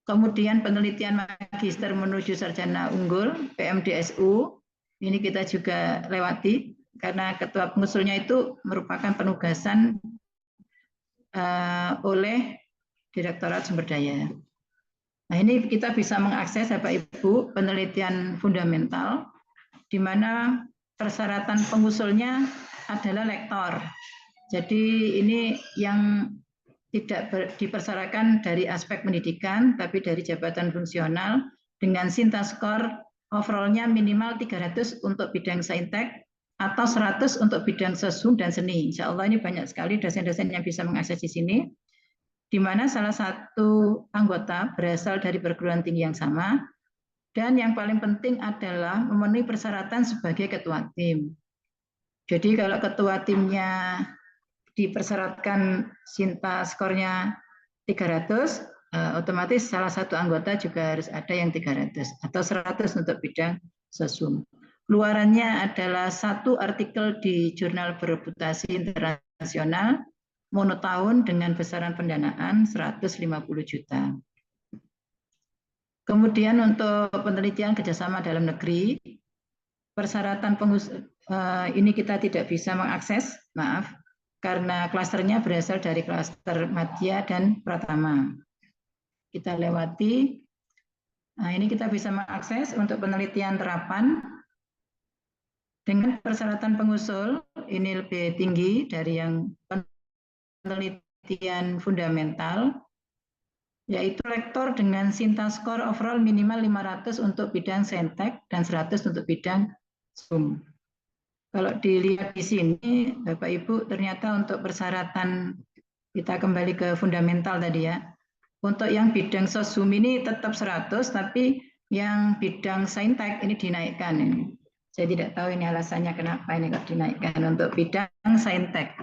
Kemudian penelitian magister menuju sarjana unggul, PMDSU, ini kita juga lewati, karena ketua pengusulnya itu merupakan penugasan oleh Direktorat Sumber Daya. Nah, ini kita bisa mengakses Bapak Ibu penelitian fundamental, di mana persyaratan pengusulnya adalah lektor. Jadi ini yang tidak dipersyaratkan dari aspek pendidikan, tapi dari jabatan fungsional dengan Sinta skor overallnya minimal 300 untuk bidang saintek atau 100 untuk bidang sosum dan seni. Insya Allah ini banyak sekali dosen-dosen yang bisa mengakses di sini, di mana salah satu anggota berasal dari perguruan tinggi yang sama, dan yang paling penting adalah memenuhi persyaratan sebagai ketua tim. Jadi kalau ketua timnya dipersyaratkan Sinta skornya 300, otomatis salah satu anggota juga harus ada yang 300 atau 100 untuk bidang sosum. Luarannya adalah 1 artikel di jurnal bereputasi internasional monotahun dengan besaran pendanaan 150 juta. Kemudian untuk penelitian kerjasama dalam negeri, persyaratan ini kita tidak bisa mengakses, maaf, karena klasternya berasal dari klaster madya dan pratama. kita lewati. Nah, ini kita bisa mengakses untuk penelitian terapan dengan persyaratan pengusul ini lebih tinggi dari yang penelitian fundamental, yaitu lektor dengan SINTA skor overall minimal 500 untuk bidang saintek dan 100 untuk bidang SUM. Kalau dilihat di sini, Bapak Ibu, ternyata untuk persyaratan, kita kembali ke fundamental tadi ya, untuk yang bidang sosum ini tetap 100, tapi yang bidang saintek ini dinaikkan. Ini. Saya tidak tahu ini alasannya kenapa ini kok dinaikkan untuk bidang saintek.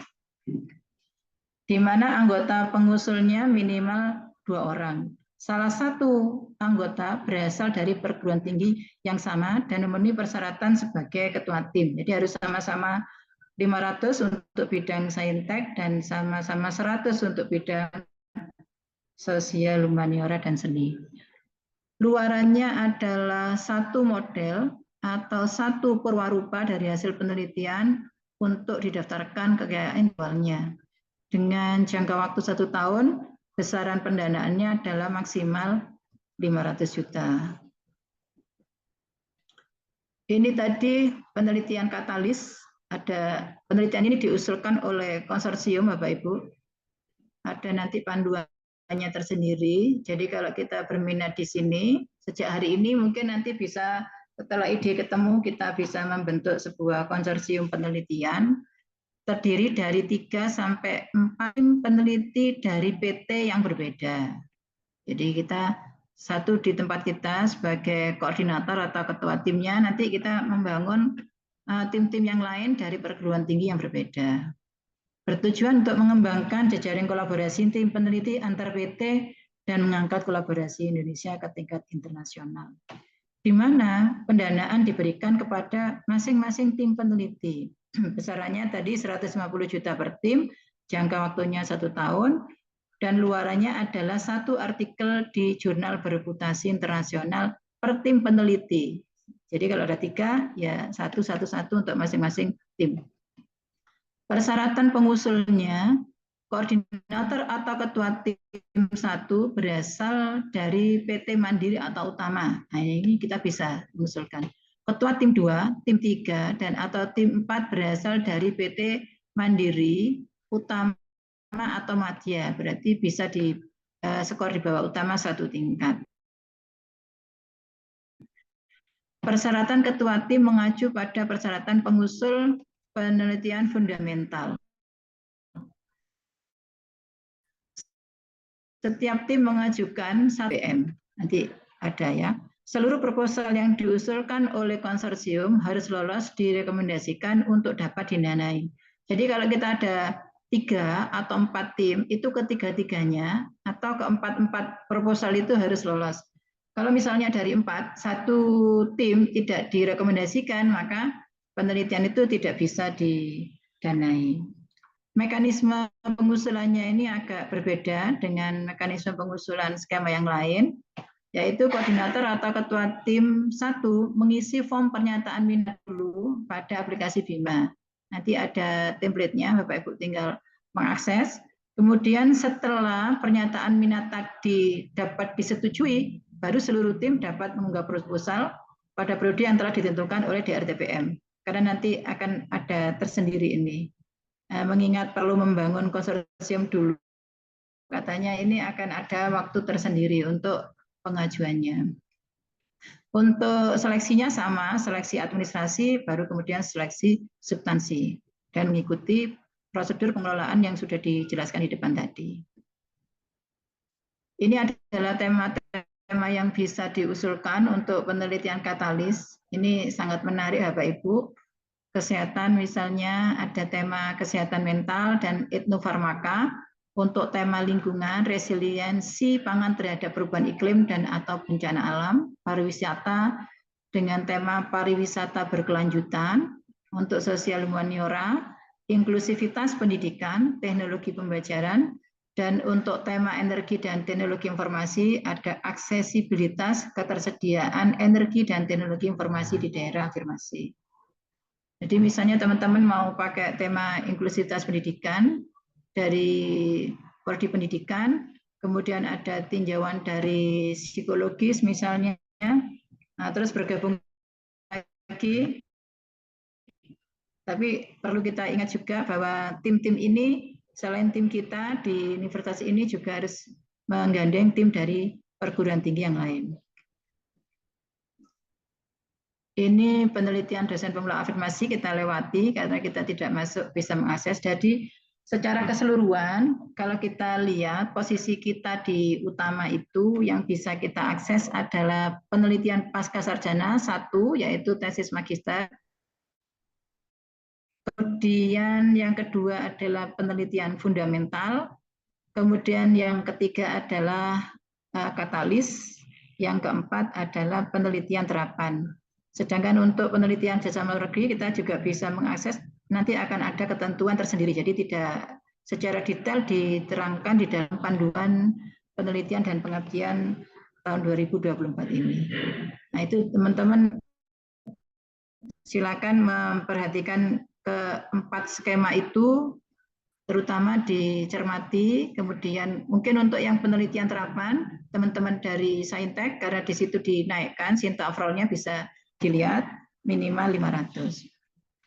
Di mana anggota pengusulnya minimal 2 orang. Salah satu anggota berasal dari perguruan tinggi yang sama dan memenuhi persyaratan sebagai ketua tim. Jadi harus sama-sama 500 untuk bidang saintek dan sama-sama 100 untuk bidang sosial, humaniora, dan seni. Luarannya adalah satu model atau satu perwarupa dari hasil penelitian untuk didaftarkan ke KKN awalnya. Dengan jangka waktu 1 tahun, besaran pendanaannya adalah maksimal 500 juta. Ini tadi penelitian katalis. Ada penelitian ini diusulkan oleh konsorsium, Bapak Ibu. Ada nanti panduannya tersendiri. Jadi kalau kita berminat di sini, sejak hari ini mungkin nanti bisa setelah ide ketemu kita bisa membentuk sebuah konsorsium penelitian terdiri dari 3 sampai 4 peneliti dari PT yang berbeda. Jadi kita satu di tempat kita sebagai koordinator atau ketua timnya, nanti kita membangun tim-tim yang lain dari perguruan tinggi yang berbeda. Bertujuan untuk mengembangkan jejaring kolaborasi tim peneliti antar PT dan mengangkat kolaborasi Indonesia ke tingkat internasional. Di mana pendanaan diberikan kepada masing-masing tim peneliti. Besarannya tadi 150 juta per tim, jangka waktunya 1 tahun, dan luarannya adalah 1 artikel di jurnal bereputasi internasional per tim peneliti. Jadi kalau ada 3, ya 1 untuk masing-masing tim. Persyaratan pengusulnya, koordinator atau ketua tim 1 berasal dari PT Mandiri atau Utama. Nah, ini kita bisa mengusulkan. Ketua tim 2, tim 3, dan atau tim 4 berasal dari PT Mandiri, Utama atau Madya. Berarti bisa di skor di bawah Utama 1 tingkat. Persyaratan ketua tim mengacu pada persyaratan pengusul penelitian fundamental. Setiap tim mengajukan 1 PM. Nanti ada ya. Seluruh proposal yang diusulkan oleh konsorsium harus lolos direkomendasikan untuk dapat didanai. Jadi kalau kita ada 3 atau 4 tim, itu ketiga-tiganya atau keempat-empat proposal itu harus lolos. Kalau misalnya dari 4, 1 tim tidak direkomendasikan, maka penelitian itu tidak bisa didanai. Mekanisme pengusulannya ini agak berbeda dengan mekanisme pengusulan skema yang lain, yaitu koordinator atau ketua tim 1 mengisi form pernyataan minat dulu pada aplikasi Bima. Nanti ada template-nya, Bapak Ibu tinggal mengakses. Kemudian setelah pernyataan minat tadi dapat disetujui, baru seluruh tim dapat mengunggah proposal pada periode yang telah ditentukan oleh DRTPM. Karena nanti akan ada tersendiri ini. Mengingat perlu membangun konsorsium dulu, katanya ini akan ada waktu tersendiri untuk pengajuannya. Untuk seleksinya sama, seleksi administrasi, baru kemudian seleksi substansi, dan mengikuti prosedur pengelolaan yang sudah dijelaskan di depan tadi. Ini adalah tema-tema yang bisa diusulkan untuk penelitian katalis. Ini sangat menarik, Bapak Ibu. Kesehatan misalnya ada tema kesehatan mental dan etnofarmaka. Untuk tema lingkungan, resiliensi pangan terhadap perubahan iklim dan atau bencana alam. Pariwisata dengan tema pariwisata berkelanjutan. Untuk sosial humaniora, inklusivitas pendidikan, teknologi pembelajaran. Dan untuk tema energi dan teknologi informasi ada aksesibilitas ketersediaan energi dan teknologi informasi di daerah afirmasi. Jadi misalnya teman-teman mau pakai tema inklusivitas pendidikan dari Prodi Pendidikan, kemudian ada tinjauan dari psikologis misalnya, nah, terus bergabung lagi. Tapi perlu kita ingat juga bahwa tim-tim ini selain tim kita di universitas ini juga harus menggandeng tim dari perguruan tinggi yang lain. Ini penelitian dosen pemula afirmasi kita lewati karena kita tidak bisa mengakses. Jadi secara keseluruhan kalau kita lihat posisi kita di utama itu yang bisa kita akses adalah penelitian pasca sarjana 1 yaitu tesis magister. Kemudian yang kedua adalah penelitian fundamental. Kemudian yang ketiga adalah katalis. Yang keempat adalah penelitian terapan. Sedangkan untuk penelitian jasa luar negeri kita juga bisa mengakses, nanti akan ada ketentuan tersendiri. Jadi tidak secara detail diterangkan di dalam panduan penelitian dan pengabdian tahun 2024 ini. Nah itu teman-teman silakan memperhatikan keempat skema itu, terutama dicermati. Kemudian mungkin untuk yang penelitian terapan, teman-teman dari Saintek, karena di situ dinaikkan, Sinta overall-nya bisa dilihat minimal 500.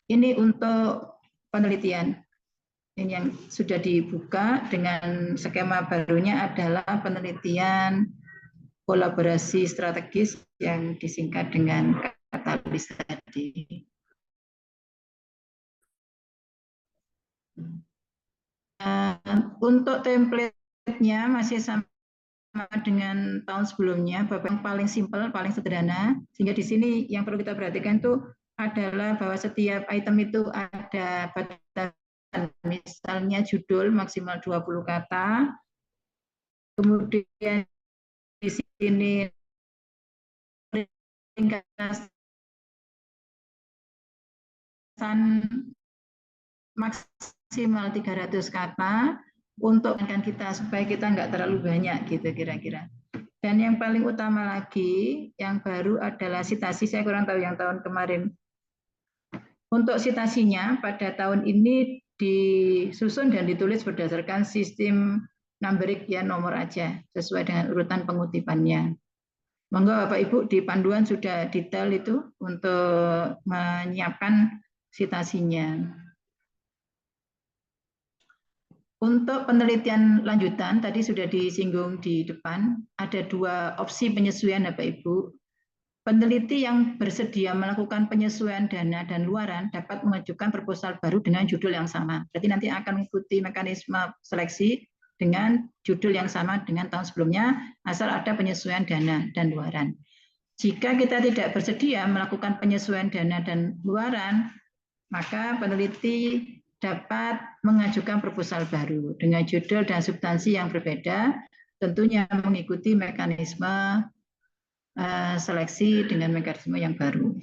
Ini untuk penelitian. Ini yang sudah dibuka dengan skema barunya adalah penelitian kolaborasi strategis yang disingkat dengan katalis tadi. Untuk template-nya masih sama dengan tahun sebelumnya, yang paling simpel, paling sederhana, sehingga di sini yang perlu kita perhatikan itu adalah bahwa setiap item itu ada batasan, misalnya judul maksimal 20 kata, kemudian di sini ringkasan maksimal 300 kata, untuk kita supaya kita nggak terlalu banyak gitu kira-kira. Dan yang paling utama lagi yang baru adalah sitasi. Saya kurang tahu yang tahun kemarin. Untuk sitasinya pada tahun ini disusun dan ditulis berdasarkan sistem numbering ya, nomor aja sesuai dengan urutan pengutipannya. Monggo Bapak Ibu di panduan sudah detail itu untuk menyiapkan sitasinya. Untuk penelitian lanjutan, tadi sudah disinggung di depan, ada 2 opsi penyesuaian Bapak Ibu. Peneliti yang bersedia melakukan penyesuaian dana dan luaran dapat mengajukan proposal baru dengan judul yang sama. Berarti nanti akan mengikuti mekanisme seleksi dengan judul yang sama dengan tahun sebelumnya, asal ada penyesuaian dana dan luaran. Jika kita tidak bersedia melakukan penyesuaian dana dan luaran, maka peneliti dapat mengajukan proposal baru dengan judul dan substansi yang berbeda, tentunya mengikuti mekanisme seleksi dengan mekanisme yang baru.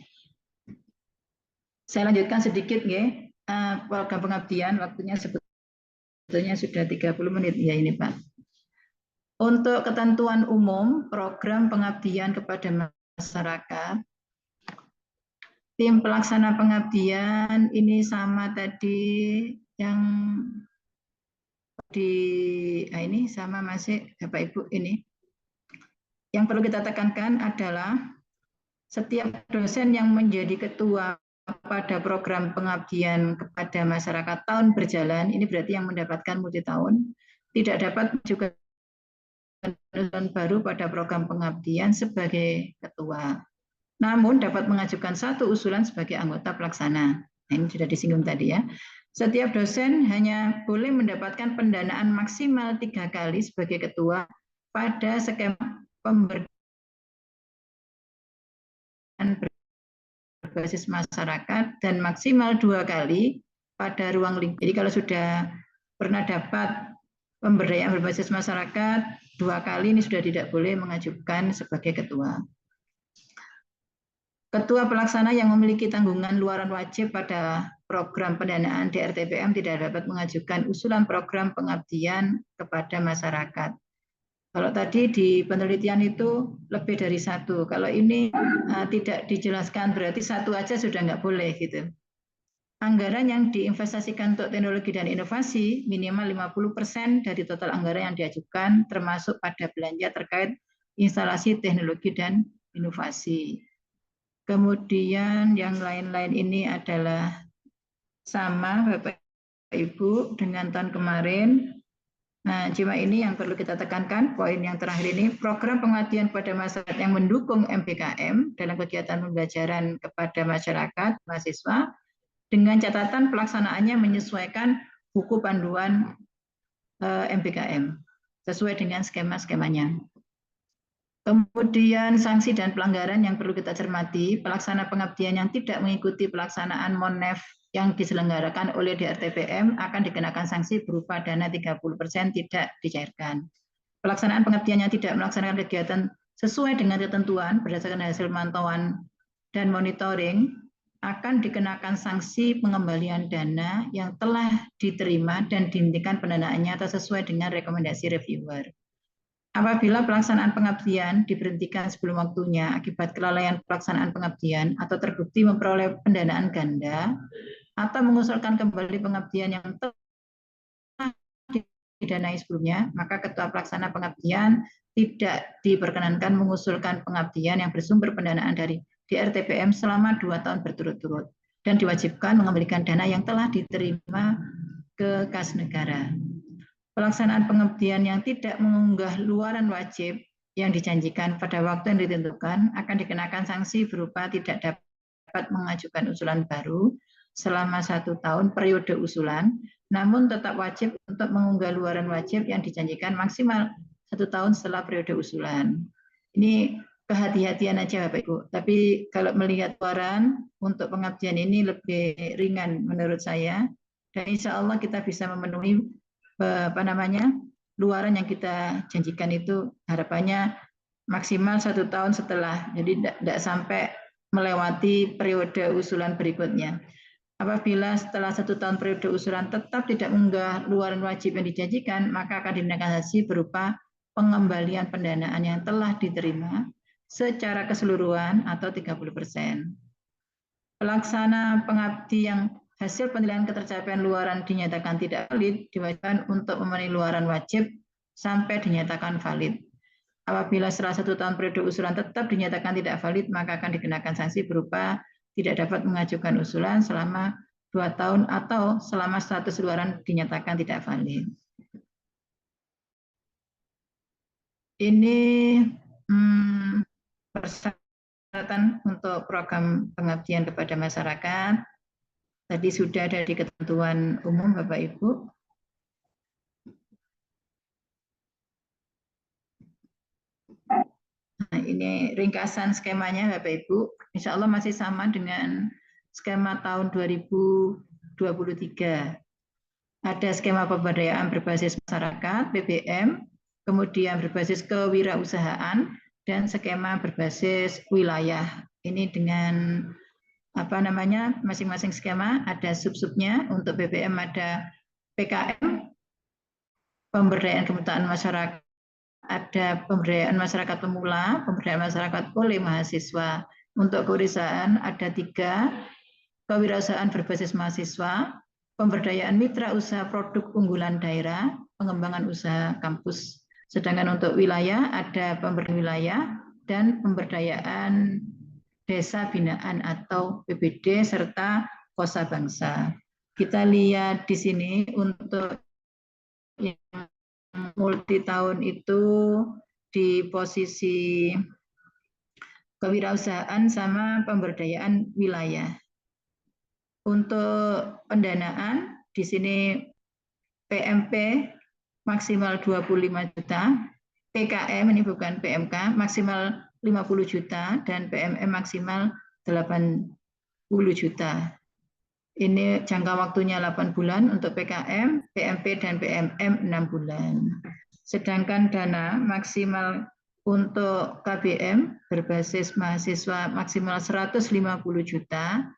Saya lanjutkan sedikit ya, program pengabdian, waktunya sebetulnya sudah 30 menit ya ini Pak. Untuk ketentuan umum program pengabdian kepada masyarakat, tim pelaksana pengabdian ini sama tadi yang ini sama masih Bapak Ibu ini. Yang perlu kita tekankan adalah setiap dosen yang menjadi ketua pada program pengabdian kepada masyarakat tahun berjalan, ini berarti yang mendapatkan multi tahun, tidak dapat juga penutusan baru pada program pengabdian sebagai ketua. Namun dapat mengajukan 1 usulan sebagai anggota pelaksana. Nah, ini sudah disinggung tadi ya. Setiap dosen hanya boleh mendapatkan pendanaan maksimal 3 kali sebagai ketua pada skema pemberdayaan berbasis masyarakat dan maksimal 2 kali pada ruang lingkup. Jadi kalau sudah pernah dapat pemberdayaan berbasis masyarakat 2 kali, ini sudah tidak boleh mengajukan sebagai ketua. Ketua pelaksana yang memiliki tanggungan luaran wajib pada program pendanaan DRTPM tidak dapat mengajukan usulan program pengabdian kepada masyarakat. Kalau tadi di penelitian itu lebih dari 1. Kalau ini tidak dijelaskan berarti 1 aja sudah nggak boleh gitu. Anggaran yang diinvestasikan untuk teknologi dan inovasi minimal 50% dari total anggaran yang diajukan, termasuk pada belanja terkait instalasi teknologi dan inovasi. Kemudian yang lain-lain ini adalah sama Bapak Ibu dengan tahun kemarin. Nah, cuma ini yang perlu kita tekankan, poin yang terakhir ini, program pengabdian pada masyarakat yang mendukung MBKM dalam kegiatan pembelajaran kepada masyarakat, mahasiswa, dengan catatan pelaksanaannya menyesuaikan buku panduan MBKM sesuai dengan skema-skemanya. Kemudian sanksi dan pelanggaran yang perlu kita cermati, pelaksana pengabdian yang tidak mengikuti pelaksanaan MONEF yang diselenggarakan oleh DRTPM akan dikenakan sanksi berupa dana 30% tidak dicairkan. Pelaksanaan pengabdian yang tidak melaksanakan kegiatan sesuai dengan ketentuan berdasarkan hasil mantauan dan monitoring akan dikenakan sanksi pengembalian dana yang telah diterima dan dihentikan pendanaannya atau sesuai dengan rekomendasi reviewer. Apabila pelaksanaan pengabdian diberhentikan sebelum waktunya akibat kelalaian pelaksanaan pengabdian atau terbukti memperoleh pendanaan ganda atau mengusulkan kembali pengabdian yang telah didanai sebelumnya, maka Ketua Pelaksana Pengabdian tidak diperkenankan mengusulkan pengabdian yang bersumber pendanaan dari DRTPM selama 2 tahun berturut-turut dan diwajibkan mengembalikan dana yang telah diterima ke kas negara. Pelaksanaan pengabdian yang tidak mengunggah luaran wajib yang dijanjikan pada waktu yang ditentukan akan dikenakan sanksi berupa tidak dapat mengajukan usulan baru selama 1 tahun periode usulan, namun tetap wajib untuk mengunggah luaran wajib yang dijanjikan maksimal 1 tahun setelah periode usulan. Ini kehati-hatian aja Bapak Ibu. Tapi kalau melihat luaran untuk pengabdian ini lebih ringan menurut saya, dan insya Allah kita bisa memenuhi luaran yang kita janjikan itu harapannya maksimal 1 tahun setelah, jadi tidak sampai melewati periode usulan berikutnya. Apabila setelah 1 tahun periode usulan tetap tidak mengunggah luaran wajib yang dijanjikan, maka akan dikenakan sanksi berupa pengembalian pendanaan yang telah diterima secara keseluruhan atau 30%. Pelaksana pengabdi yang hasil penilaian ketercapaian luaran dinyatakan tidak valid diwajibkan untuk memenuhi luaran wajib sampai dinyatakan valid. Apabila setelah 1 tahun periode usulan tetap dinyatakan tidak valid, maka akan dikenakan sanksi berupa tidak dapat mengajukan usulan selama 2 tahun atau selama status luaran dinyatakan tidak valid. Ini persyaratan untuk program pengabdian kepada masyarakat. Tadi sudah ada di ketentuan umum Bapak Ibu. Nah, ini ringkasan skemanya Bapak Ibu. Insya Allah masih sama dengan skema tahun 2023. Ada skema pemberdayaan berbasis masyarakat, PBM, kemudian berbasis kewirausahaan, dan skema berbasis wilayah. Ini dengan masing-masing skema ada sub-subnya. Untuk BBM ada PKM, pemberdayaan kemuliaan masyarakat, ada pemberdayaan masyarakat pemula, pemberdayaan masyarakat oleh mahasiswa. Untuk kewirausahaan ada 3, kewirausahaan berbasis mahasiswa, pemberdayaan mitra usaha produk unggulan daerah, pengembangan usaha kampus. Sedangkan untuk wilayah ada pemberdayaan wilayah dan pemberdayaan desa binaan atau PBD serta kosa bangsa. Kita lihat di sini untuk yang multi tahun itu di posisi kewirausahaan sama pemberdayaan wilayah. Untuk pendanaan di sini PMP maksimal 25 juta, PKM ini bukan PMK maksimal 50 juta dan PMM maksimal 80 juta. Ini jangka waktunya 8 bulan untuk PKM, PMP dan PMM 6 bulan. Sedangkan dana maksimal untuk KBM berbasis mahasiswa maksimal 150 juta,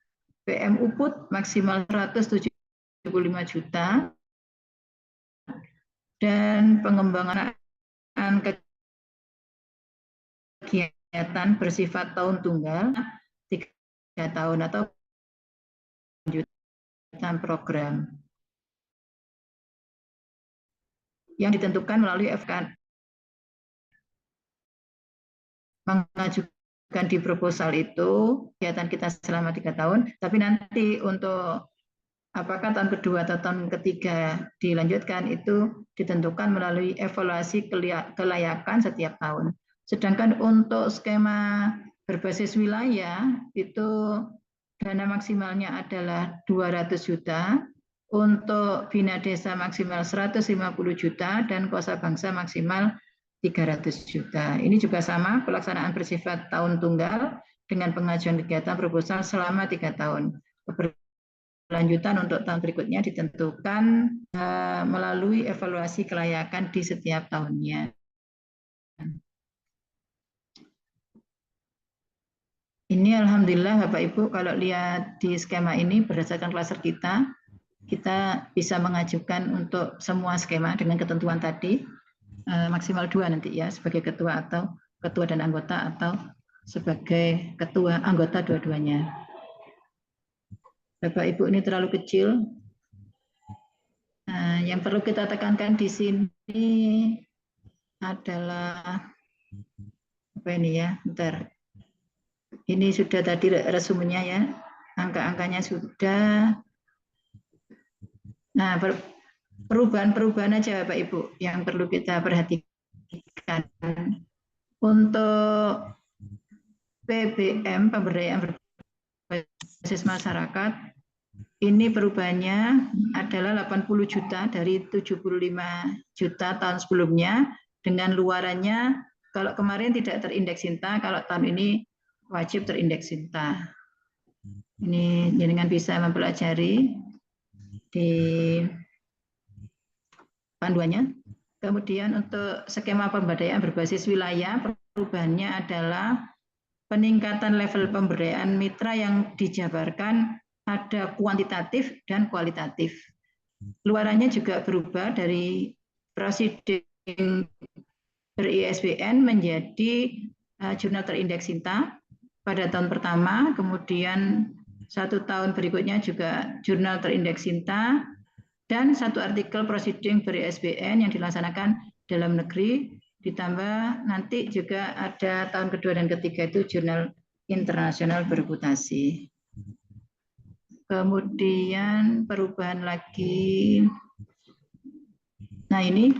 PM UPUT maksimal 175 juta, dan pengembangan kegiatan bersifat tahun tunggal 3 tahun atau kegiatan program yang ditentukan melalui FK mengajukan di proposal itu kegiatan kita selama 3 tahun, tapi nanti untuk apakah tahun kedua atau tahun ketiga dilanjutkan itu ditentukan melalui evaluasi kelayakan setiap tahun. Sedangkan untuk skema berbasis wilayah itu dana maksimalnya adalah 200 juta, untuk bina desa maksimal 150 juta, dan kosa bangsa maksimal 300 juta. Ini juga sama, pelaksanaan bersifat tahun tunggal dengan pengajuan kegiatan proposal selama 3 tahun. Keberlanjutan untuk tahun berikutnya ditentukan melalui evaluasi kelayakan di setiap tahunnya. Ini alhamdulillah Bapak Ibu, kalau lihat di skema ini berdasarkan klaster kita bisa mengajukan untuk semua skema dengan ketentuan tadi. Maksimal 2 nanti ya, sebagai ketua atau ketua dan anggota, atau sebagai ketua anggota dua-duanya. Bapak Ibu, ini terlalu kecil. Yang perlu kita tekankan di sini adalah apa ini ya, bentar. Ini sudah tadi resumenya ya, angka-angkanya sudah. Nah, perubahan-perubahan aja Bapak Ibu yang perlu kita perhatikan. Untuk PBM, pemberdayaan berbasis masyarakat, ini perubahannya adalah 80 juta dari 75 juta tahun sebelumnya, dengan luarannya kalau kemarin tidak terindeks Sinta, kalau tahun ini wajib terindeks Sinta. Ini jenengan bisa mempelajari di panduannya. Kemudian untuk skema pemberdayaan berbasis wilayah, perubahannya adalah peningkatan level pemberdayaan mitra yang dijabarkan ada kuantitatif dan kualitatif. Luarannya juga berubah dari prosiding ber-ISBN menjadi jurnal terindeks Sinta pada tahun pertama, kemudian 1 tahun berikutnya juga jurnal terindeks Sinta, dan 1 artikel proceeding ber-ISBN yang dilaksanakan dalam negeri, ditambah nanti juga ada tahun kedua dan ketiga itu jurnal internasional bereputasi. Kemudian perubahan lagi, nah ini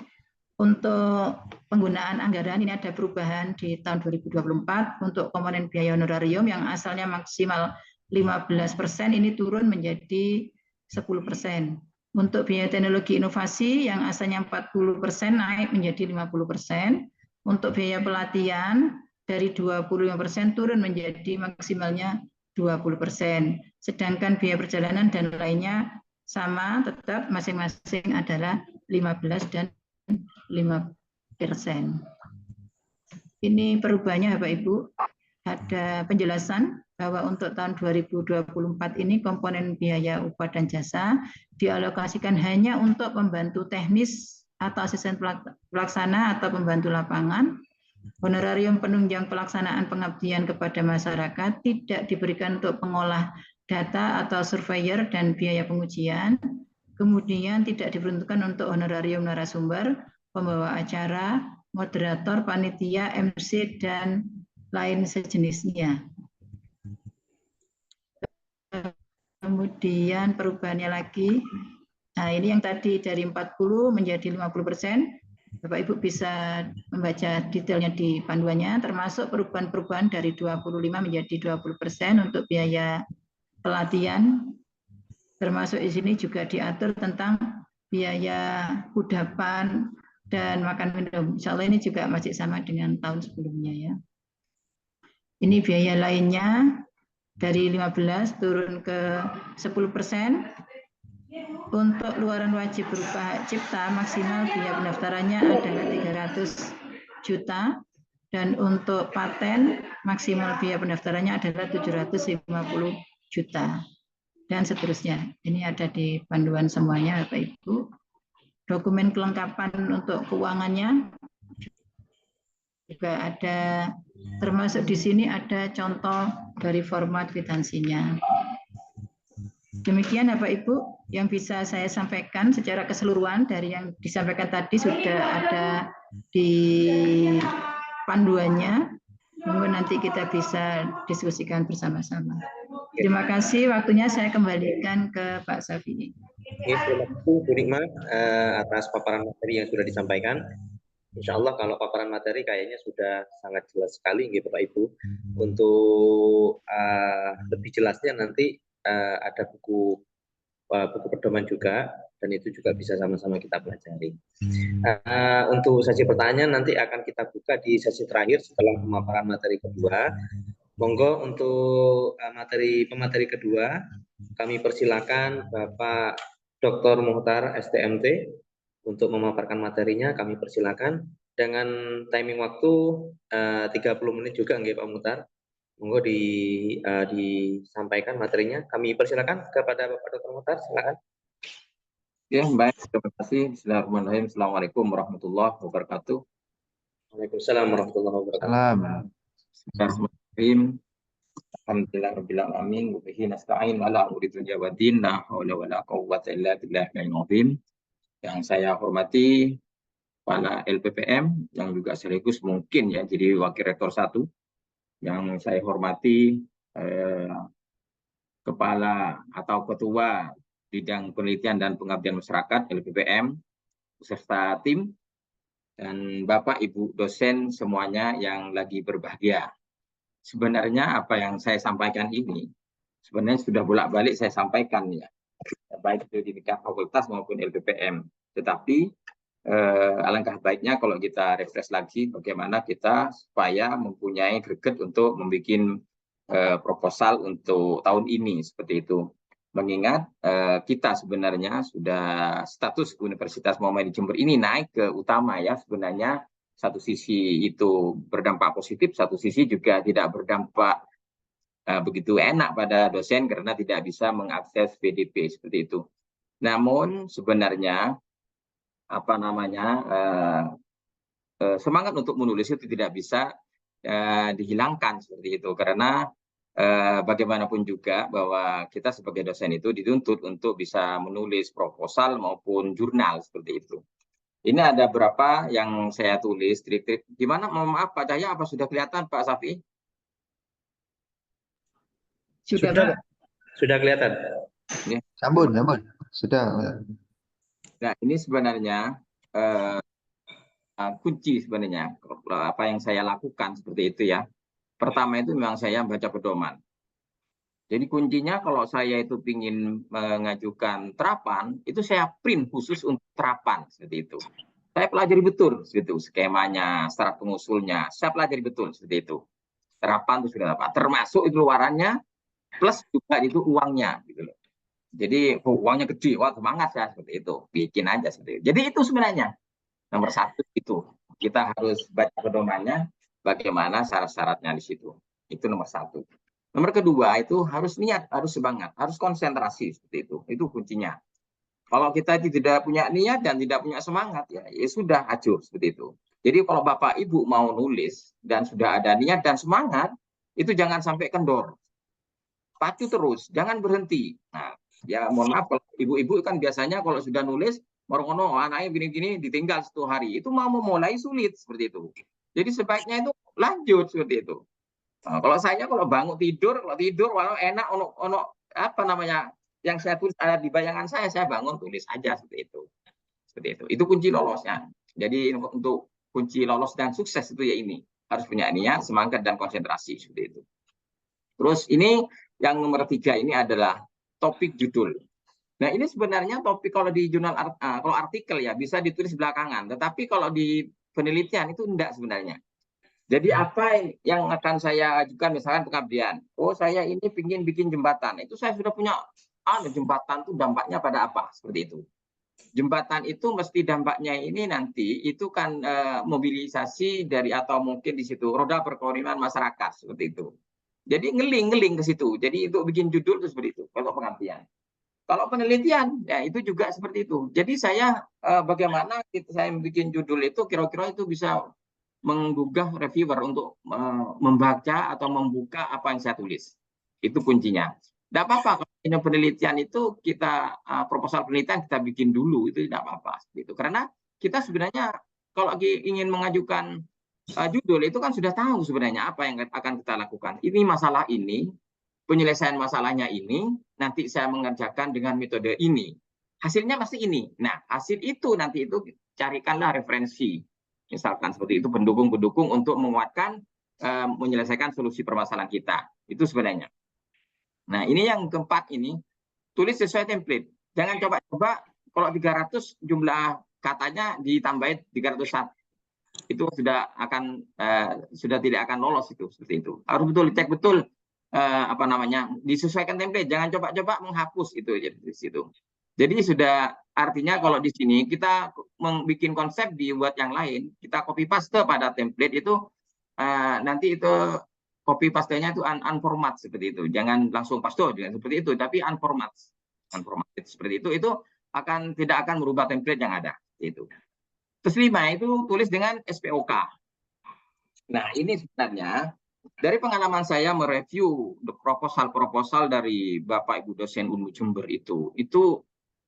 untuk penggunaan anggaran, ini ada perubahan di tahun 2024 untuk komponen biaya honorarium yang asalnya maksimal 15%, ini turun menjadi 10%. Untuk biaya teknologi inovasi yang asalnya 40% naik menjadi 50%. Untuk biaya pelatihan dari 25% turun menjadi maksimalnya 20%. Sedangkan biaya perjalanan dan lainnya sama, tetap masing-masing adalah 15 dan 5%. Ini perubahannya Bapak Ibu. Ada penjelasan bahwa untuk tahun 2024 ini komponen biaya upah dan jasa dialokasikan hanya untuk pembantu teknis atau asisten pelaksana atau pembantu lapangan. Honorarium penunjang pelaksanaan pengabdian kepada masyarakat tidak diberikan untuk pengolah data atau surveyor dan biaya pengujian. Kemudian tidak diperuntukkan untuk honorarium narasumber, pembawa acara, moderator, panitia, MC, dan lain sejenisnya. Kemudian perubahannya lagi, nah ini yang tadi dari 40 menjadi 50%. Bapak Ibu bisa membaca detailnya di panduannya, termasuk perubahan-perubahan dari 25 menjadi 20% untuk biaya pelatihan. Termasuk di sini juga diatur tentang biaya kudapan dan makan minum. Insya Allah ini juga masih sama dengan tahun sebelumnya ya. Ini biaya lainnya dari 15 turun ke 10%. Untuk luaran wajib berupa hak cipta maksimal biaya pendaftarannya adalah 300 juta, dan untuk paten maksimal biaya pendaftarannya adalah 750 juta, dan seterusnya. Ini ada di panduan semuanya Bapak Ibu. Dokumen kelengkapan untuk keuangannya juga ada, termasuk di sini ada contoh dari format kwitansinya. Demikian Bapak Ibu yang bisa saya sampaikan secara keseluruhan. Dari yang disampaikan tadi sudah ada di panduannya. Mungkin nanti kita bisa diskusikan bersama-sama. Terima kasih, waktunya saya kembalikan ke Pak Safi. Terima kasih Bu Nikma atas paparan materi yang sudah disampaikan. Insya Allah kalau paparan materi kayaknya sudah sangat jelas sekali gitu Pak Ibu. Untuk lebih jelasnya nanti ada buku pedoman juga, dan itu juga bisa sama-sama kita pelajari. Untuk sesi pertanyaan nanti akan kita buka di sesi terakhir setelah pemaparan materi kedua. Monggo untuk pemateri kedua, kami persilakan Bapak Dr. Muhtar STMT untuk memaparkan materinya. Kami persilakan dengan timing waktu 30 menit juga nggih Pak Muhtar. Monggo disampaikan materinya. Kami persilakan kepada Bapak Dr. Muhtar, silakan. Ya, baik, terima kasih. Bismillahirrahmanirrahim. Assalamualaikum warahmatullahi wabarakatuh. Waalaikumsalam warahmatullahi wabarakatuh. Bismillahirrahmanirrahim. Alhamdulillahirabbil alamin wa bihi nasta'in ala umuri dunya waddin la haula wala quwwata illa billahil azim. Yang saya hormati Kepala LPPM yang juga sekaligus mungkin ya jadi Wakil Rektor 1. Yang saya hormati Kepala atau Ketua Bidang Penelitian dan Pengabdian Masyarakat LPPM beserta tim, dan Bapak Ibu dosen semuanya yang lagi berbahagia. Sebenarnya apa yang saya sampaikan ini sebenarnya sudah bolak-balik saya sampaikan ya, baik itu di tingkat fakultas maupun LPPM. Tetapi alangkah baiknya kalau kita refresh lagi bagaimana kita supaya mempunyai greget untuk membuat proposal untuk tahun ini seperti itu. Mengingat kita sebenarnya sudah status Universitas Muhammadiyah Jember ini naik ke utama ya, sebenarnya satu sisi itu berdampak positif, satu sisi juga tidak berdampak begitu enak pada dosen karena tidak bisa mengakses PDP seperti itu. Namun sebenarnya semangat untuk menulis itu tidak bisa dihilangkan seperti itu, karena bagaimanapun juga bahwa kita sebagai dosen itu dituntut untuk bisa menulis proposal maupun jurnal seperti itu. Ini ada berapa yang saya tulis trik-trik. Gimana? Mohon maaf Pak Cahya, apa sudah kelihatan Pak Safi? Sudah kelihatan. Ya. Sambun. Sudah. Nah, ini sebenarnya kunci sebenarnya apa yang saya lakukan seperti itu ya. Pertama itu memang saya baca pedoman. Jadi kuncinya kalau saya itu ingin mengajukan terapan, itu saya print khusus untuk terapan seperti itu. Saya pelajari betul seperti itu, skemanya, syarat pengusulnya, saya pelajari betul seperti itu. Terapan itu sudah apa? Termasuk itu luarannya, plus juga itu uangnya gitu loh. Jadi uangnya gede, wah semangat ya seperti itu, bikin aja seperti itu. Jadi itu sebenarnya nomor satu itu kita harus baca pedomannya, bagaimana syarat-syaratnya di situ. Itu nomor satu. Nomor kedua itu harus niat, harus semangat, harus konsentrasi seperti itu. Itu kuncinya. Kalau kita tidak punya niat dan tidak punya semangat ya sudah hancur seperti itu. Jadi kalau Bapak Ibu mau nulis dan sudah ada niat dan semangat, itu jangan sampai kendor. Pacu terus, jangan berhenti. Nah, ya mohon maaf kalau ibu-ibu kan biasanya kalau sudah nulis morono anaknya gini-gini ditinggal 1 hari, itu mau memulai sulit seperti itu. Jadi sebaiknya itu lanjut seperti itu. Nah, kalau saya kalau bangun tidur walau enak ono apa namanya yang saya tulis ada di bayangan saya bangun tulis aja seperti itu. Seperti itu. Itu kunci lolosnya. Jadi untuk kunci lolos dan sukses itu ya ini harus punya niat, semangat dan konsentrasi seperti itu. Terus ini yang nomor 3 ini adalah topik judul. Nah ini sebenarnya topik kalau di jurnal kalau artikel ya bisa ditulis belakangan, tetapi kalau di penelitian itu enggak sebenarnya. Jadi apa yang akan saya ajukan misalkan pengabdian, oh saya ini ingin bikin jembatan, itu saya sudah punya jembatan itu dampaknya pada apa seperti itu. Jembatan itu mesti dampaknya ini nanti itu kan mobilisasi dari atau mungkin di situ roda perekonomian masyarakat seperti itu. Jadi ngeling ke situ. Jadi itu bikin judul itu seperti itu kalau pengabdian. Kalau penelitian ya itu juga seperti itu. Jadi saya bagaimana saya bikin judul itu kira-kira itu bisa menggugah reviewer untuk membaca atau membuka apa yang saya tulis. Itu kuncinya. Tidak apa-apa kalau ini penelitian itu kita proposal penelitian kita bikin dulu, itu tidak apa-apa gitu. Karena kita sebenarnya kalau ingin mengajukan judul itu kan sudah tahu sebenarnya apa yang akan kita lakukan. Ini masalah ini, penyelesaian masalahnya ini, nanti saya mengerjakan dengan metode ini. Hasilnya pasti ini. Nah, hasil itu nanti itu carikanlah referensi. Misalkan seperti itu, pendukung-pendukung untuk menguatkan menyelesaikan solusi permasalahan kita. Itu sebenarnya. Nah, ini yang keempat ini, tulis sesuai template. Jangan coba-coba kalau 300 jumlah katanya ditambahin 301. Itu sudah tidak akan lolos itu seperti itu. Harus betul cek betul disesuaikan template. Jangan coba-coba menghapus itu di situ. Jadi sudah artinya kalau di sini kita membuat konsep dibuat yang lain, kita copy paste pada template itu nanti itu copy pastenya itu unformat seperti itu. Jangan langsung paste dengan seperti itu, tapi unformat seperti itu tidak akan merubah template yang ada itu. Terus 5 itu tulis dengan SPOK. Nah, ini sebenarnya dari pengalaman saya mereview proposal dari Bapak Ibu dosen UNU Jember itu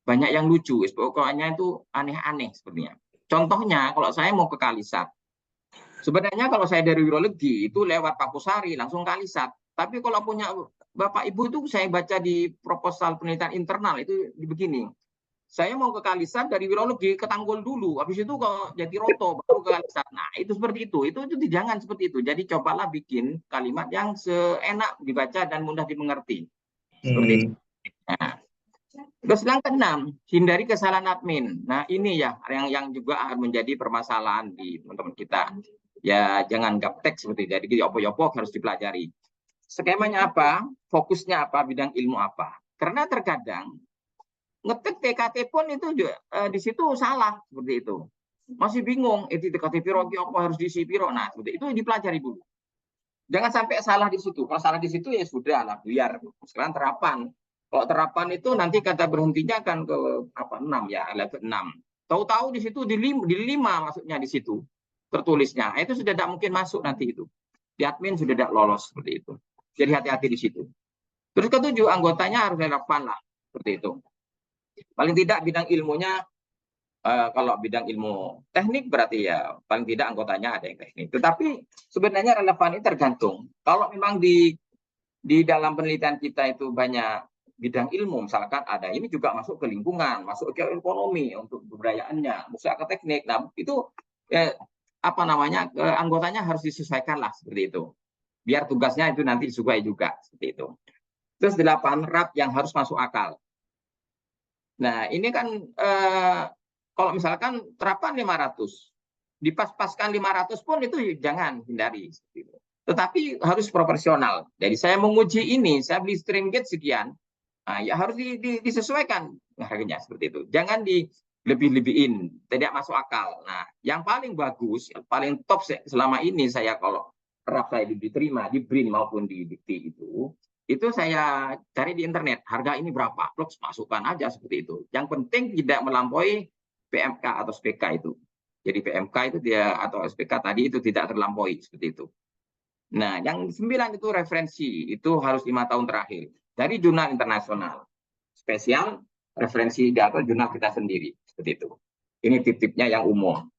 banyak yang lucu. SPOK-nya itu aneh-aneh sepertinya. Contohnya kalau saya mau ke Kalisat, sebenarnya kalau saya dari wirologi itu lewat Pak Kusari langsung Kalisat. Tapi kalau punya Bapak Ibu itu saya baca di proposal penelitian internal itu begini. Saya mau ke Kalisat dari wirologi ke Tanggul dulu, habis itu ke Jatiroto baru ke Kalisat. Nah, itu seperti itu. Itu jangan seperti itu. Jadi cobalah bikin kalimat yang seenak dibaca dan mudah dimengerti. Seperti itu. Nah, terus yang ke-6, hindari kesalahan admin. Nah, ini ya yang juga akan menjadi permasalahan di teman-teman kita. Ya, jangan gaptek seperti itu. Jadi opo-opo harus dipelajari. Skemanya apa? Fokusnya apa? Bidang ilmu apa? Karena terkadang ngetik TKT pun itu juga, di situ salah seperti itu. Masih bingung, itu TKT piro apa harus diisi piro. Nah, seperti itu dipelajari dulu. Jangan sampai salah di situ. Kalau salah di situ ya sudah lah, biar. Sekarang terapan. Kalau terapan itu nanti kata berhentinya kan ke 6 ya, level 6. Tahu-tahu di situ di 5 masuknya di situ tertulisnya. Itu sudah tidak mungkin masuk nanti itu. Di admin sudah tidak lolos seperti itu. Jadi hati-hati di situ. Terus ke-7, anggotanya harus relevan lah seperti itu. Paling tidak bidang ilmunya, kalau bidang ilmu teknik berarti ya paling tidak anggotanya ada yang teknik. Tetapi sebenarnya relevan ini tergantung. Kalau memang di dalam penelitian kita itu banyak bidang ilmu, misalkan ada ini juga masuk ke lingkungan, masuk ke ekonomi untuk kebudayaannya, masuk ke teknik. Nah, itu anggotanya harus disesuaikan lah seperti itu. Biar tugasnya itu nanti disukai juga seperti itu. Terus 8, RAP yang harus masuk akal. Nah, ini kan kalau misalkan terapan 500, dipas-paskan 500 pun itu jangan hindari. Tetapi harus proporsional. Jadi saya menguji ini, saya beli stream gate sekian, ya harus disesuaikan harganya seperti itu. Jangan dilebih-lebihin, tidak masuk akal. Nah, yang paling bagus, yang paling top selama ini saya kalau RAP saya diterima di BRIN maupun di Dikti itu saya cari di internet, harga ini berapa, plus masukkan aja seperti itu. Yang penting tidak melampaui PMK atau SPK itu. Jadi PMK itu dia atau SPK tadi itu tidak terlampaui seperti itu. Nah, yang 9 itu referensi, itu harus 5 tahun terakhir. Dari jurnal internasional, spesial referensi data jurnal kita sendiri seperti itu. Ini tip-tipnya yang umum.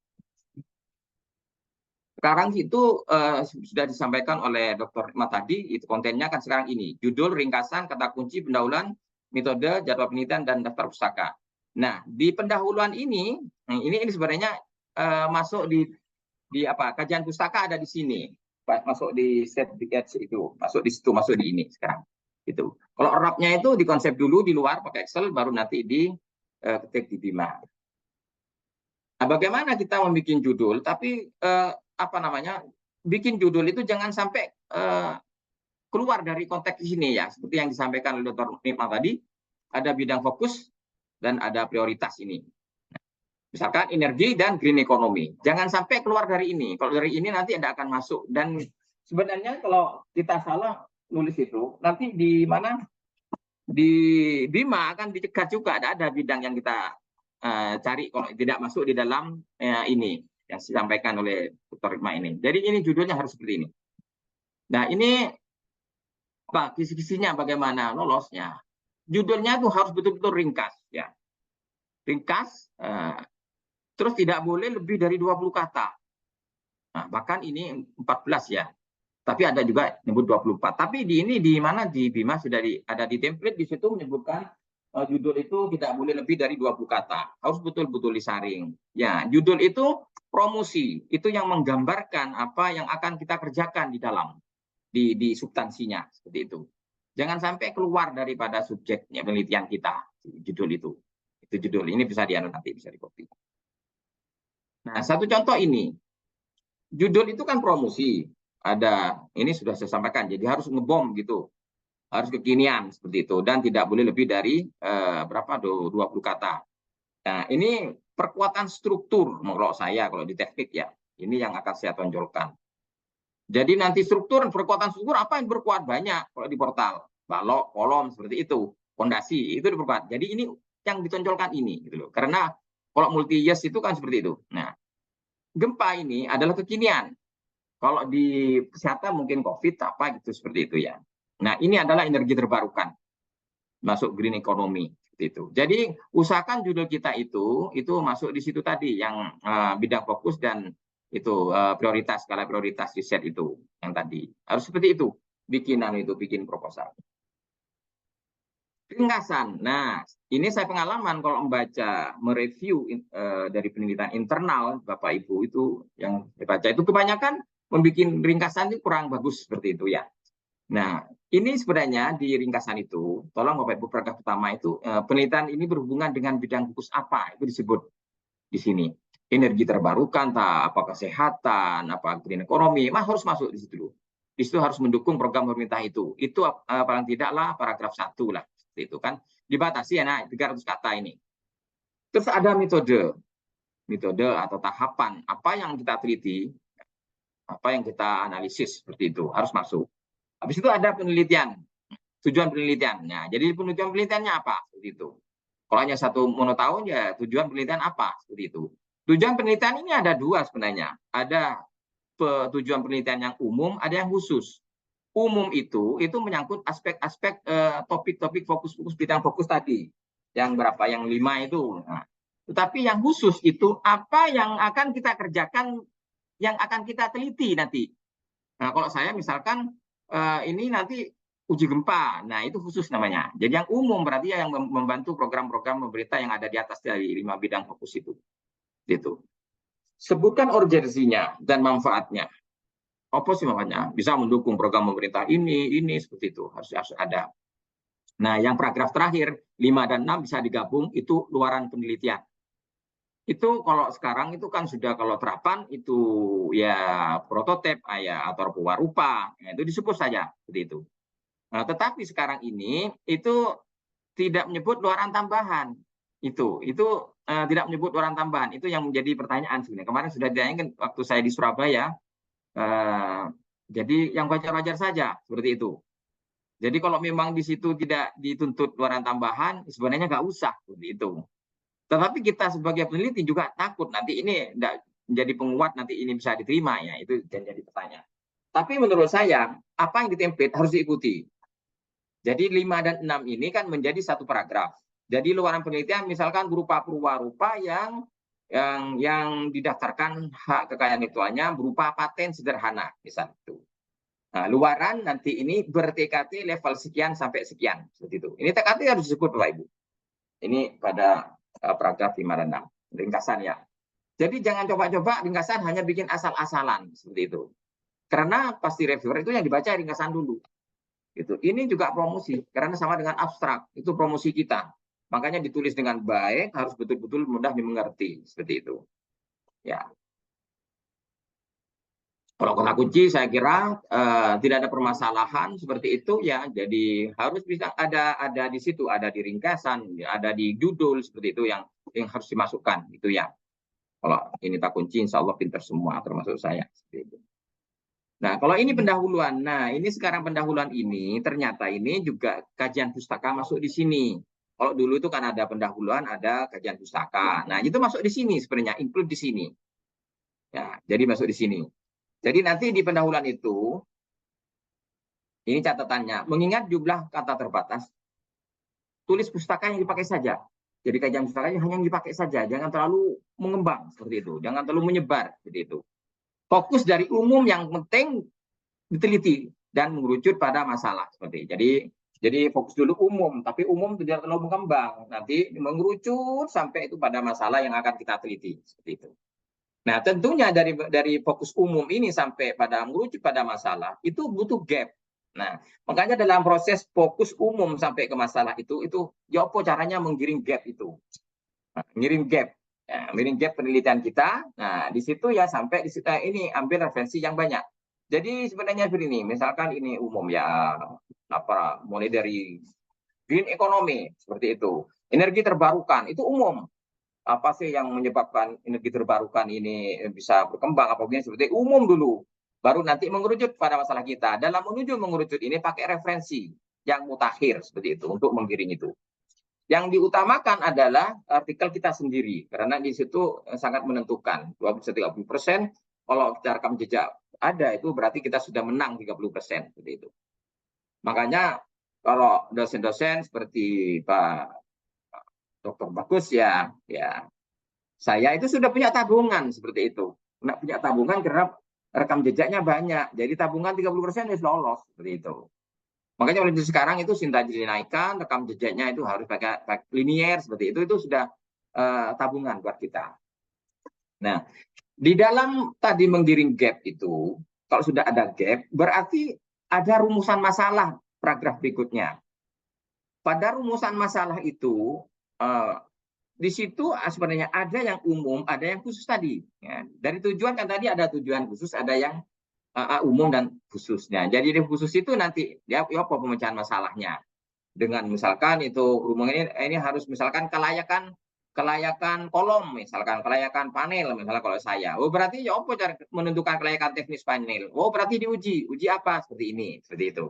Sekarang itu sudah disampaikan oleh Dr. Hikmat tadi, itu kontennya kan sekarang ini. Judul, ringkasan, kata kunci, pendahuluan, metode, jadwal penelitian, dan daftar pustaka. Nah, di pendahuluan ini sebenarnya masuk di kajian pustaka ada di sini. Masuk di certificate itu, masuk di situ, masuk di ini sekarang. Gitu. Kalau RAP-nya itu dikonsep dulu di luar pakai Excel, baru nanti ketik di Bima. Nah, bagaimana kita membuat judul, tapi bikin judul itu jangan sampai keluar dari konteks ini ya, seperti yang disampaikan oleh Dr. Hikmat tadi, ada bidang fokus dan ada prioritas ini. Misalkan energi dan green economy, jangan sampai keluar dari ini. Kalau dari ini nanti tidak akan masuk. Dan sebenarnya kalau kita salah nulis itu, nanti di Bima akan dicegat juga. Ada bidang yang kita cari kalau tidak masuk di dalam ini yang disampaikan oleh Dr. Hikmat ini. Jadi ini judulnya harus seperti ini. Nah, ini kisi-kisinya bagaimana lolosnya. judulnya itu harus betul-betul ringkas, ya. Ringkas, terus tidak boleh lebih dari 20 kata. Nah, bahkan ini 14 ya. Tapi ada juga nyebut 24. Tapi di mana di Bima sudah ada di template di situ menyebutkan judul itu tidak boleh lebih dari 20 kata. Harus betul-betul disaring. Ya, judul itu promosi, itu yang menggambarkan apa yang akan kita kerjakan di dalam di substansinya seperti itu. Jangan sampai keluar daripada subjeknya penelitian kita judul itu. Itu judul. Ini bisa nanti bisa di-copy. Nah, satu contoh ini. Judul itu kan promosi. Ada, ini sudah saya sampaikan, jadi harus ngebom gitu, harus kekinian seperti itu, dan tidak boleh lebih dari 20 kata. Nah, ini perkuatan struktur menurut saya kalau di teknik ya, ini yang akan saya tonjolkan. Jadi nanti perkuatan struktur apa yang berkuat banyak kalau di portal, balok, kolom seperti itu, fondasi itu diperkuat. Jadi ini yang ditonjolkan ini gitu loh, karena kalau multi yes itu kan seperti itu. Nah, gempa ini adalah kekinian. Kalau di kesehatan mungkin COVID apa gitu seperti itu ya. Nah, ini adalah energi terbarukan. Masuk green economy seperti itu. Jadi, usahakan judul kita itu masuk di situ tadi yang bidang fokus dan itu prioritas, skala prioritas riset itu yang tadi. Harus seperti itu. Bikin proposal. Ringkasan. Nah, ini saya pengalaman kalau membaca, mereview dari penelitian internal Bapak Ibu itu yang dibaca itu kebanyakan membuat ringkasan itu kurang bagus seperti itu ya. Nah, ini sebenarnya di ringkasan itu, tolong Bapak Ibu paragraf pertama itu penelitian ini berhubungan dengan bidang fokus apa itu disebut di sini. Energi terbarukan, apa kesehatan, apa green economy, harus masuk di situ dulu. Di situ harus mendukung program pemerintah itu. Itu paling tidaklah paragraf 1 lah. Itu kan dibatasi ya, 300 kata ini. Terus ada metode atau tahapan apa yang kita teliti, apa yang kita analisis seperti itu harus masuk. Habis itu ada penelitian, tujuan penelitiannya. Jadi penelitiannya apa seperti itu. Kalau hanya satu monotahun ya tujuan penelitian apa seperti itu. Tujuan penelitian ini ada 2 sebenarnya. Ada tujuan penelitian yang umum, ada yang khusus. Umum itu menyangkut aspek-aspek topik-topik fokus bidang fokus tadi. Yang berapa? Yang 5 itu. Nah, tetapi yang khusus itu apa yang akan kita kerjakan, yang akan kita teliti nanti. Nah, kalau saya misalkan ini nanti uji gempa, nah itu khusus namanya. Jadi yang umum berarti yang membantu program-program pemerintah yang ada di atas dari 5 bidang fokus itu. Gitu. Sebutkan urgensinya dan manfaatnya. Apa sih manfaatnya? Bisa mendukung program pemerintah ini seperti itu harus ada. Nah, yang paragraf terakhir 5 dan 6 bisa digabung, itu luaran penelitian. Itu kalau sekarang itu kan sudah kalau terapan itu ya prototip ya atau rupa ya, itu disebut saja seperti itu. Nah, tetapi sekarang ini itu tidak menyebut luaran tambahan. Itu tidak menyebut luaran tambahan. Itu yang menjadi pertanyaan sebenarnya. Kemarin sudah ditanyakan waktu saya di Surabaya. Jadi yang wajar-wajar saja seperti itu. Jadi kalau memang di situ tidak dituntut luaran tambahan, sebenarnya nggak usah seperti itu. Tetapi kita sebagai peneliti juga takut nanti ini tidak menjadi penguat, nanti ini bisa diterima ya, itu jadi pertanyaan. Tapi menurut saya apa yang ditemplate harus diikuti. Jadi 5 dan 6 ini kan menjadi satu paragraf. Jadi luaran penelitian misalkan berupa rupa yang didaftarkan hak kekayaan intelektualnya berupa paten sederhana misalnya itu. Nah, luaran nanti ini ber-TKT level sekian sampai sekian seperti itu. Ini TKT harus disebut Bapak Ibu. Ini pada paragraf 5 dan 6. Ringkasan ya. Jadi jangan coba-coba ringkasan hanya bikin asal-asalan seperti itu. Karena pasti reviewer itu yang dibaca ringkasan dulu. Gitu. Ini juga promosi karena sama dengan abstrak, itu promosi kita. Makanya ditulis dengan baik, harus betul-betul mudah dimengerti seperti itu. Ya. Kalau kata kunci saya kira tidak ada permasalahan seperti itu ya. Jadi harus bisa ada di situ, ada di ringkasan, ada di judul seperti itu yang harus dimasukkan itu ya. Kalau ini tak kunci, insya Allah pintar semua termasuk saya seperti itu. Nah, kalau ini pendahuluan. Nah, ini sekarang pendahuluan ini ternyata ini juga kajian pustaka masuk di sini. Kalau dulu itu kan ada pendahuluan, ada kajian pustaka. Nah, itu masuk di sini sebenarnya, include di sini. Ya, jadi masuk di sini. Jadi nanti di pendahuluan itu, ini catatannya, mengingat jumlah kata terbatas, tulis pustaka yang dipakai saja. Jadi kajian pustakanya hanya yang dipakai saja, jangan terlalu mengembang seperti itu, jangan terlalu menyebar seperti itu. Fokus dari umum yang penting diteliti dan mengerucut pada masalah seperti itu. Jadi fokus dulu umum, tapi umum tidak terlalu mengembang, nanti mengerucut sampai itu pada masalah yang akan kita teliti seperti itu. Nah, tentunya dari fokus umum ini sampai pada mengerucut pada masalah itu butuh gap. Nah, makanya dalam proses fokus umum sampai ke masalah itu ya apa caranya menggiring gap itu. Nah, ngirim gap. Ya, ngirim gap penelitian kita. Nah, di situ ya sampai di situ ini ambil referensi yang banyak. Jadi sebenarnya begini, misalkan ini umum ya, mulai dari green economy seperti itu. Energi terbarukan itu umum. Apa sih yang menyebabkan energi terbarukan ini bisa berkembang? Apabila seperti umum dulu. Baru nanti mengerucut pada masalah kita. Dalam menuju mengerucut ini pakai referensi yang mutakhir seperti itu untuk menggiring itu. Yang diutamakan adalah artikel kita sendiri karena di situ sangat menentukan 20-30%. Kalau kita rekam jejak ada itu berarti kita sudah menang 30% seperti itu. Makanya kalau dosen-dosen seperti Pak Dr. Bagus ya saya itu sudah punya tabungan seperti itu. Punya tabungan karena rekam jejaknya banyak. Jadi tabungan 30% harus lolos seperti itu. Makanya oleh sekarang itu sintaksi dinaikkan, rekam jejaknya itu harus pakai linier seperti itu sudah tabungan buat kita. Nah, di dalam tadi menggiring gap itu, kalau sudah ada gap, berarti ada rumusan masalah paragraf berikutnya. Pada rumusan masalah itu di situ sebenarnya ada yang umum, ada yang khusus tadi. Ya. Dari tujuan kan tadi ada tujuan khusus, ada yang umum dan khususnya. Jadi di khusus itu nanti ya apa pemecahan masalahnya. Dengan misalkan itu rumus ini harus misalkan kelayakan kolom, misalkan kelayakan panel, misalnya kalau saya. Oh berarti ya apa cara menentukan kelayakan teknis panel? Oh berarti diuji apa seperti ini, seperti itu.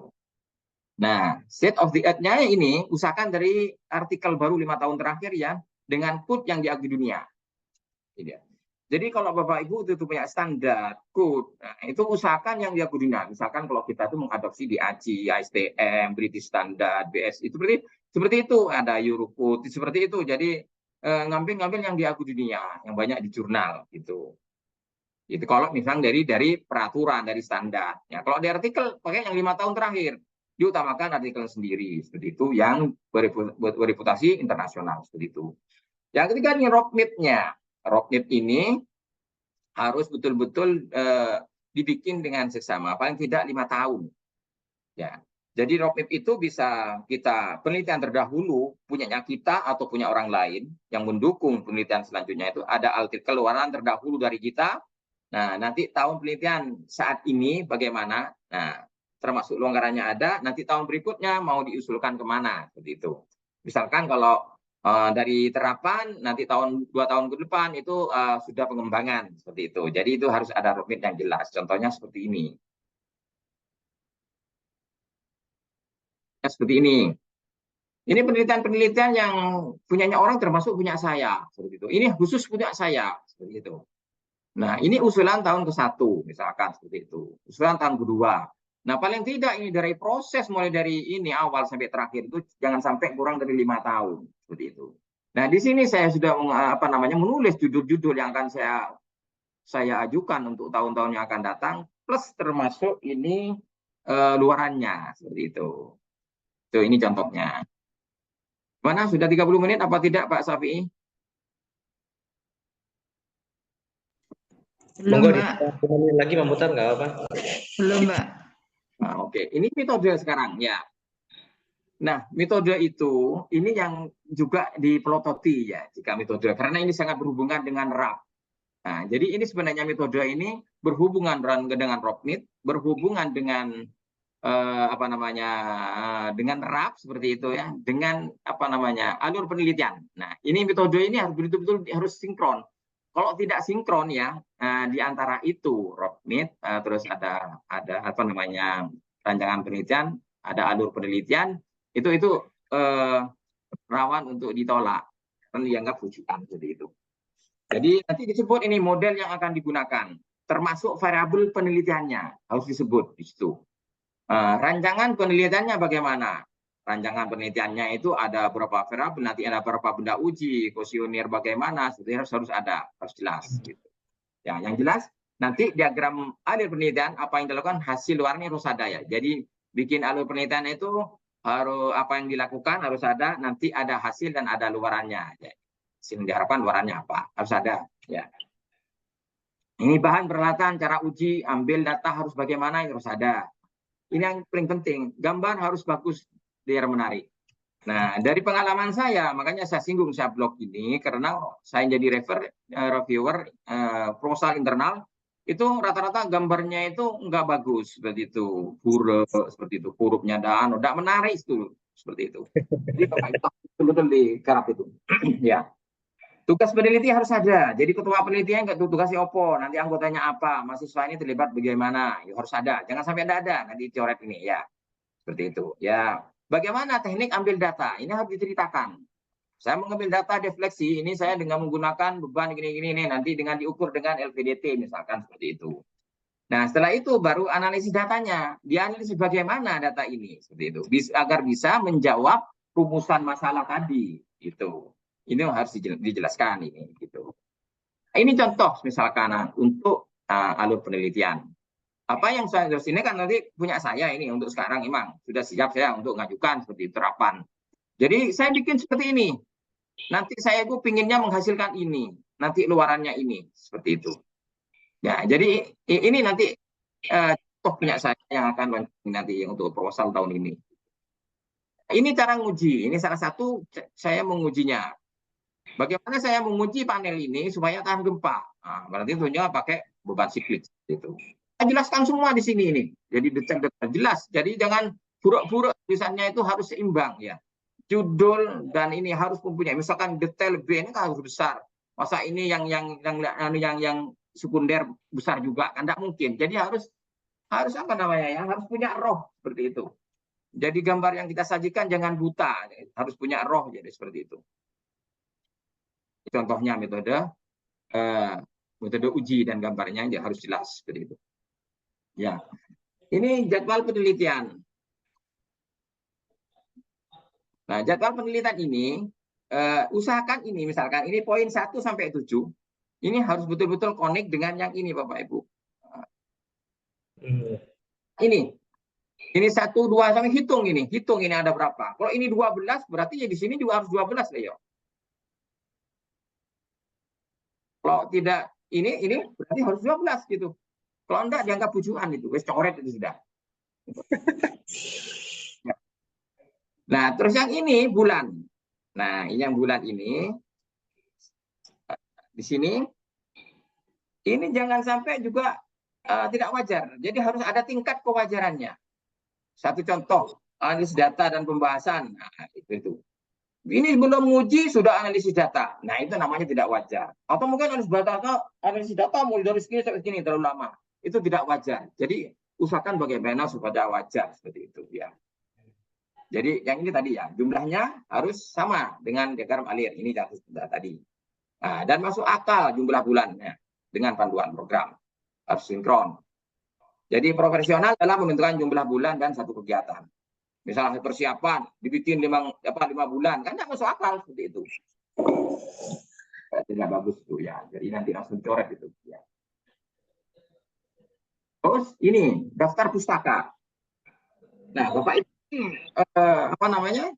Nah, state of the art-nya ini usahakan dari artikel baru 5 tahun terakhir ya, dengan code yang diakui dunia. Jadi kalau Bapak Ibu itu punya standar code, nah, itu usahakan yang diakui dunia. Misalkan kalau kita itu mengadopsi DAC, ISTM, British Standard, BS, itu seperti itu, ada Eurocode, seperti itu. Jadi ngambil yang diakui dunia, yang banyak di jurnal gitu. Itu kalau misalnya dari peraturan, dari standar. Ya, kalau di artikel pakai yang 5 tahun terakhir. Diutamakan artikel sendiri seperti itu yang bereputasi internasional seperti itu. Yang ketiga ini roadmap-nya. Roadmap ini harus betul-betul dibikin dengan seksama, paling tidak 5 tahun. Ya. Jadi roadmap itu bisa kita penelitian terdahulu punyanya kita atau punya orang lain yang mendukung penelitian selanjutnya itu ada artikel keluaran terdahulu dari kita. Nah, nanti tahun penelitian saat ini bagaimana? Nah, termasuk longgarannya ada, nanti tahun berikutnya mau diusulkan kemana, seperti itu. Misalkan kalau dari terapan, nanti 2 tahun ke depan itu sudah pengembangan, seperti itu. Jadi itu harus ada roadmap yang jelas, contohnya seperti ini. Seperti ini. Ini penelitian-penelitian yang punyanya orang termasuk punya saya, seperti itu. Ini khusus punya saya, seperti itu. Nah, ini usulan tahun ke-1, misalkan seperti itu. Usulan tahun ke-2. Nah, paling tidak ini dari proses mulai dari ini awal sampai terakhir itu jangan sampai kurang dari 5 tahun seperti itu. Nah, di sini saya sudah menulis judul-judul yang akan saya ajukan untuk tahun-tahun yang akan datang plus termasuk ini luarannya seperti itu. Tuh, ini contohnya. Mana sudah 30 menit apa tidak Pak Syafi'i? Monggo lagi memutar nggak apa? Belum, Mbak. Nah, oke. Ini metode sekarang ya. Nah, metode itu ini yang juga dipelototi ya jika metode karena ini sangat berhubungan dengan RAP. Nah, jadi ini sebenarnya metode ini berhubungan dengan roadmap, berhubungan dengan dengan RAP seperti itu ya, dengan alur penelitian. Nah, ini metode ini harus betul-betul harus sinkron. Kalau tidak sinkron ya, di antara itu roadmap, terus ada rancangan penelitian, ada alur penelitian, itu rawan untuk ditolak dan dianggap rujukan seperti itu. Jadi nanti disebut ini model yang akan digunakan, termasuk variabel penelitiannya harus disebut di situ. Rancangan penelitiannya bagaimana? rancangan penelitiannya itu ada berapa variabel, nanti ada berapa benda uji, kuesioner bagaimana, sebetulnya harus ada, harus jelas. Gitu. Ya, yang jelas nanti diagram alur penelitian apa yang dilakukan, hasil luarnya harus ada ya. Jadi bikin alur penelitian itu harus apa yang dilakukan harus ada, nanti ada hasil dan ada luarannya. Ya. Hasil yang diharapkan luarannya apa harus ada. Ya. Ini bahan peralatan, cara uji, ambil data harus bagaimana harus ada. Ini yang paling penting, gambar harus bagus biar menarik. Nah, dari pengalaman saya, makanya saya singgung saya blog ini karena saya jadi reviewer proposal internal itu rata-rata gambarnya itu nggak bagus seperti itu, huruf seperti itu, hurufnya dan udah menarik itu seperti itu. Jadi betul-betul digarap itu. Ya. Tugas peneliti harus ada. Jadi ketua penelitian nggak tugasnya opo, nanti anggotanya apa, mahasiswa ini terlibat bagaimana, ya, harus ada. Jangan sampai ada nanti coret ini ya. Seperti itu. Ya, bagaimana teknik ambil data? Ini harus diceritakan. Saya mengambil data defleksi, ini saya dengan menggunakan beban gini-gini nanti dengan diukur dengan LVDT misalkan seperti itu. Nah, setelah itu baru analisis datanya. Dianalisis bagaimana data ini seperti itu agar bisa menjawab rumusan masalah tadi gitu. Ini harus dijelaskan ini gitu. Ini contoh misalkan untuk alur penelitian. Apa yang saya terus ini kan nanti punya saya ini untuk sekarang memang sudah siap saya untuk mengajukan seperti terapan. Jadi saya bikin seperti ini. Nanti saya itu pinginnya menghasilkan ini, nanti luarannya ini seperti itu. Ya, jadi ini nanti punya saya yang akan nanti untuk proposal tahun ini. Ini cara nguji. Ini salah satu saya mengujinya. Bagaimana saya menguji panel ini supaya tahan gempa? Nah, berarti tentunya pakai beban siklik itu. Saya jelaskan semua di sini ini. Jadi detail-detail jelas. Jadi jangan buruk-buruk tulisannya itu harus seimbang ya. Judul dan ini harus mempunyai misalkan detail B ini kan harus besar. Masa ini yang sekunder besar juga kan tidak mungkin. Jadi harus apa namanya ya? Harus punya roh seperti itu. Jadi gambar yang kita sajikan jangan buta, harus punya roh jadi seperti itu. Contohnya metode uji dan gambarnya ya harus jelas seperti itu. Ya, ini jadwal penelitian. Nah, jadwal penelitian ini usahakan ini misalkan ini poin 1 sampai 7 ini harus betul-betul connect dengan yang ini Bapak Ibu. Ini 1 2 sampai hitung ini ada berapa. Kalau ini 12 berarti ya di sini juga harus 12 lah ya. Kalau tidak ini berarti harus 12 gitu. Kalau enggak dianggap tujuan itu, wis coret itu sudah. Nah, terus yang ini bulan. Nah, ini yang bulan ini di sini ini jangan sampai juga tidak wajar. Jadi harus ada tingkat kewajarannya. Satu contoh, analisis data dan pembahasan. Nah, itu. Ini belum menguji sudah analisis data. Nah, itu namanya tidak wajar. Atau mungkin analisis data mulai dari segini sampai segini terlalu lama. Itu tidak wajar. Jadi, usahakan bagaimana supaya wajar seperti itu ya. Jadi, yang ini tadi ya, jumlahnya harus sama dengan diagram alir. Ini tadi. Nah, dan masuk akal jumlah bulannya dengan panduan program. Harus sinkron. Jadi, profesional dalam menentukan jumlah bulan dan satu kegiatan. Misalnya persiapan dibikin 5 bulan kan tidak masuk akal seperti itu. Tidak bagus tuh ya. Jadi nanti langsung coret itu ya. Terus ini daftar pustaka. Nah, Bapak ini apa namanya?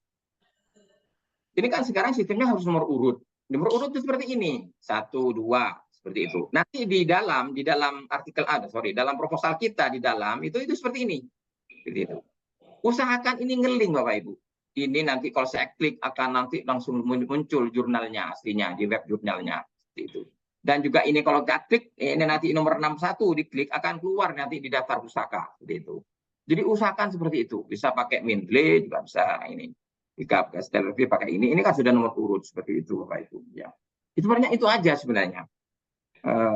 Ini kan sekarang sistemnya harus nomor urut. Nomor urut itu seperti ini. 1 2 seperti itu. Nanti di dalam artikel dalam proposal kita di dalam itu seperti ini. Seperti itu. Usahakan ini ngeling Bapak Ibu. Ini nanti kalau saya klik akan nanti langsung muncul jurnalnya aslinya di web jurnalnya seperti itu. Dan juga ini kalau kita klik ini nanti nomor 61 diklik akan keluar nanti di daftar pustaka seperti itu. Jadi usahakan seperti itu. Bisa pakai Mendeley juga bisa ini. Jika pakai ini kan sudah nomor urut seperti itu Bapak Ibu ya. Itu sebenarnya itu aja sebenarnya.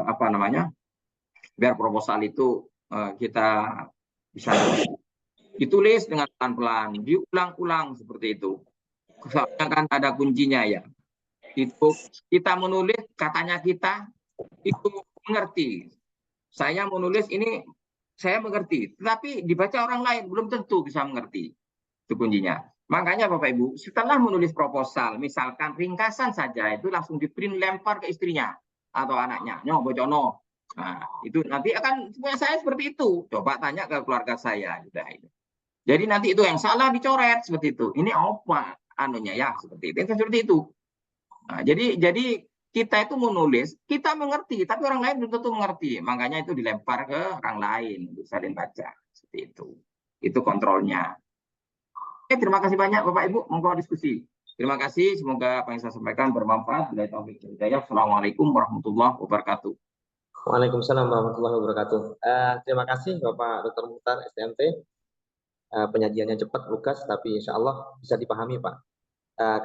Apa namanya? Biar proposal itu kita bisa ditulis dengan pelan-pelan, diulang-ulang seperti itu. Soalnya kan ada kuncinya ya. Itu kita menulis katanya kita itu mengerti. Saya menulis ini saya mengerti, tetapi dibaca orang lain belum tentu bisa mengerti. Itu kuncinya. Makanya Bapak Ibu, setelah menulis proposal, misalkan ringkasan saja itu langsung di print lempar ke istrinya atau anaknya, nyo bocono. Nah, itu nanti akan punya saya seperti itu. Coba tanya ke keluarga saya. Jadi nanti itu yang salah dicoret seperti itu. Ini apa anunya ya seperti itu. Seperti itu. Nah, jadi kita itu menulis, kita mengerti, tapi orang lain belum tentu mengerti. Makanya itu dilempar ke orang lain untuk saling baca. Seperti itu. Itu kontrolnya. Oke, terima kasih banyak Bapak Ibu. Monggo diskusi. Terima kasih. Semoga apa yang saya sampaikan bermanfaat. Assalamualaikum warahmatullahi wabarakatuh. Waalaikumsalam warahmatullahi wabarakatuh. Terima kasih Bapak Dr. Mukhtar STMT. Penyajiannya cepat, lugas, tapi insya Allah bisa dipahami Pak.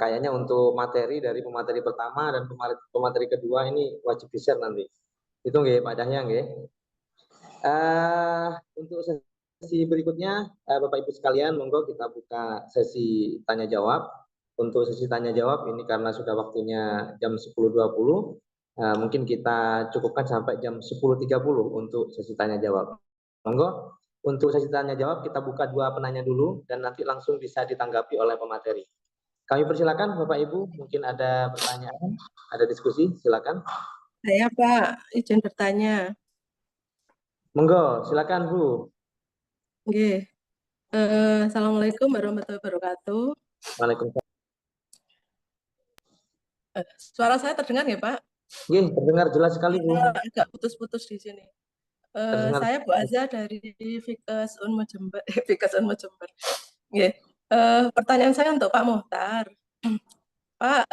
Kayaknya untuk materi dari pemateri pertama dan pemateri kedua ini wajib di-share nanti. Itu nggih Pak Cahya nggih. Untuk sesi berikutnya Bapak Ibu sekalian, monggo kita buka sesi tanya jawab. Untuk sesi tanya jawab ini karena sudah waktunya jam 10.20, mungkin kita cukupkan sampai jam 10.30 untuk sesi tanya jawab. Monggo, untuk sesi tanya jawab kita buka 2 penanya dulu dan nanti langsung bisa ditanggapi oleh pemateri. Kami persilakan Bapak Ibu, mungkin ada pertanyaan, ada diskusi, silakan. Saya Pak, izin bertanya. Monggo, silakan Bu. Oke. Assalamualaikum warahmatullahi wabarakatuh. Waalaikumsalam. Suara saya terdengar ya Pak? Nggih, terdengar jelas sekali Bu. Agak putus-putus di sini. Saya Bu Azza dari Fikes Unmu Jember. Fikes Unmu Jember. Oke. Pertanyaan saya untuk Pak Muhtar. Pak,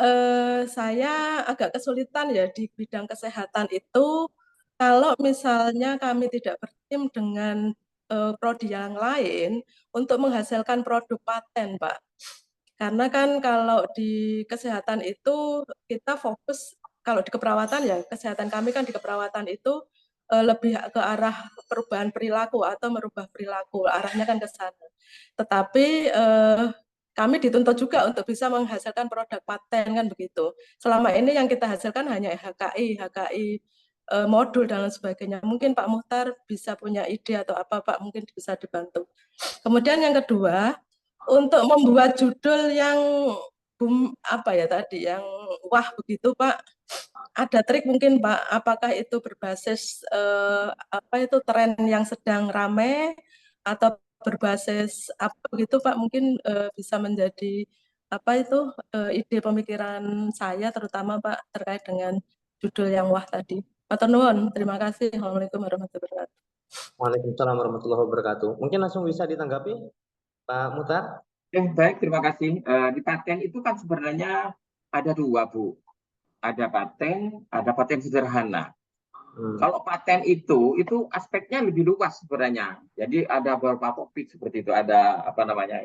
saya agak kesulitan ya di bidang kesehatan itu kalau misalnya kami tidak bertim dengan prodi yang lain untuk menghasilkan produk paten, Pak. Karena kan kalau di kesehatan itu kita fokus, kalau di keperawatan ya kesehatan kami kan di keperawatan itu lebih ke arah perubahan perilaku atau merubah perilaku, arahnya kan ke sana. Tetapi kami dituntut juga untuk bisa menghasilkan produk paten kan begitu. Selama ini yang kita hasilkan hanya HKI modul dan lain sebagainya. Mungkin Pak Muhtar bisa punya ide atau apa Pak, mungkin bisa dibantu. Kemudian yang kedua, untuk membuat judul yang yang wah begitu Pak, ada trik mungkin Pak, apakah itu berbasis tren yang sedang ramai atau berbasis apa begitu Pak, mungkin bisa menjadi ide pemikiran saya terutama Pak terkait dengan judul yang wah tadi. Matur nuwun, terima kasih. Assalamualaikum warahmatullahi wabarakatuh. Waalaikumsalam warahmatullahi wabarakatuh. Mungkin langsung bisa ditanggapi Pak Muhtar. Baik, terima kasih. Di paten itu kan sebenarnya ada 2 Bu. Ada paten sederhana. Kalau paten itu aspeknya lebih luas sebenarnya. Jadi ada beberapa topik seperti itu, ada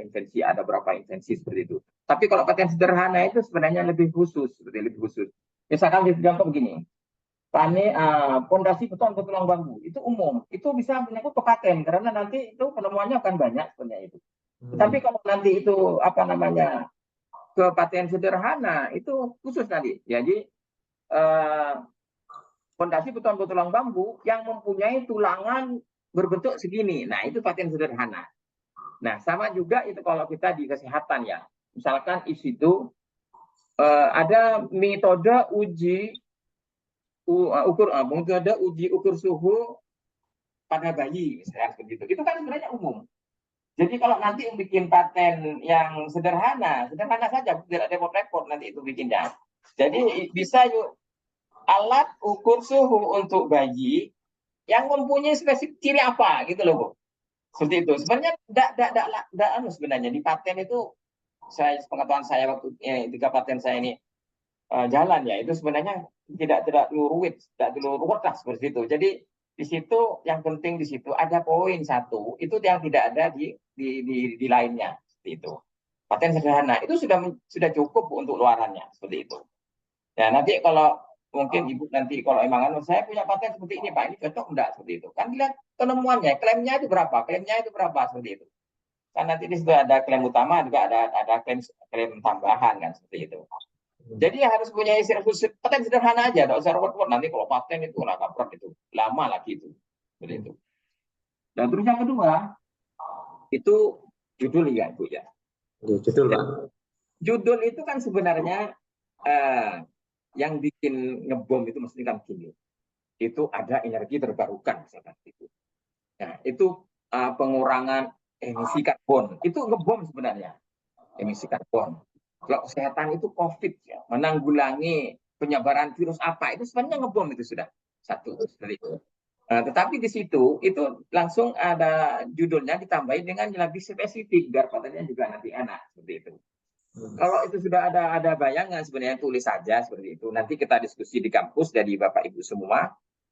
invensi, ada beberapa invensi seperti itu. Tapi kalau paten sederhana itu sebenarnya lebih khusus, lebih khusus. Misalkan contoh begini, pondasi beton atau tulang bambu itu umum, itu bisa menyangkut ke paten karena nanti itu penemuannya akan banyak sebenarnya itu. Tapi kalau nanti itu ke paten sederhana itu khusus nanti. Jadi pondasi beton atau tulang bambu yang mempunyai tulangan berbentuk segini. Nah, itu paten sederhana. Nah, sama juga itu kalau kita di kesehatan ya. Misalkan itu ada metode uji ukur suhu pada bayi, misalnya seperti itu. Itu kan sebenarnya umum. Jadi kalau nanti bikin paten yang sederhana saja, tidak repot-repot nanti itu bikinnya. Jadi bisa yuk alat ukur suhu untuk bayi yang mempunyai spesifik ciri apa gitu loh Bu. Seperti itu. Sebenarnya tidak sebenarnya di paten itu pengetahuan saya waktu ketika paten saya ini jalan ya, itu sebenarnya tidak terlalu ruwet lah seperti itu. Jadi di situ yang penting di situ ada poin 1 itu yang tidak ada di lainnya seperti itu. Paten sederhana itu sudah cukup untuk luarannya seperti itu. Ya nanti kalau mungkin Ibu nanti kalau emang saya punya paten seperti ini Pak, ini cocok enggak seperti itu. Kan lihat penemuannya, klaimnya itu berapa seperti itu. Kan nanti di situ ada klaim utama juga ada klaim tambahan kan seperti itu. Jadi harus punya paten sederhana aja, enggak usah repot-repot nanti kalau paten itu lah kampret itu lama lagi itu. Seperti itu. Dan terus yang kedua itu judul ya Ibu ya. Judul, Pak. Judul itu kan sebenarnya yang bikin ngebom itu mesti kan gini. Itu ada energi terbarukan misalkan itu. Nah, itu pengurangan emisi karbon. Itu ngebom sebenarnya. Emisi karbon. Kalau kesehatan itu COVID ya, menanggulangi penyebaran virus apa itu sebenarnya ngebom itu sudah satu seperti itu. Tetapi di situ itu langsung ada judulnya ditambahin dengan lebih spesifik biar kontennya juga nanti enak seperti itu. Kalau itu sudah ada bayangan sebenarnya tulis saja seperti itu. Nanti kita diskusi di kampus dari Bapak Ibu semua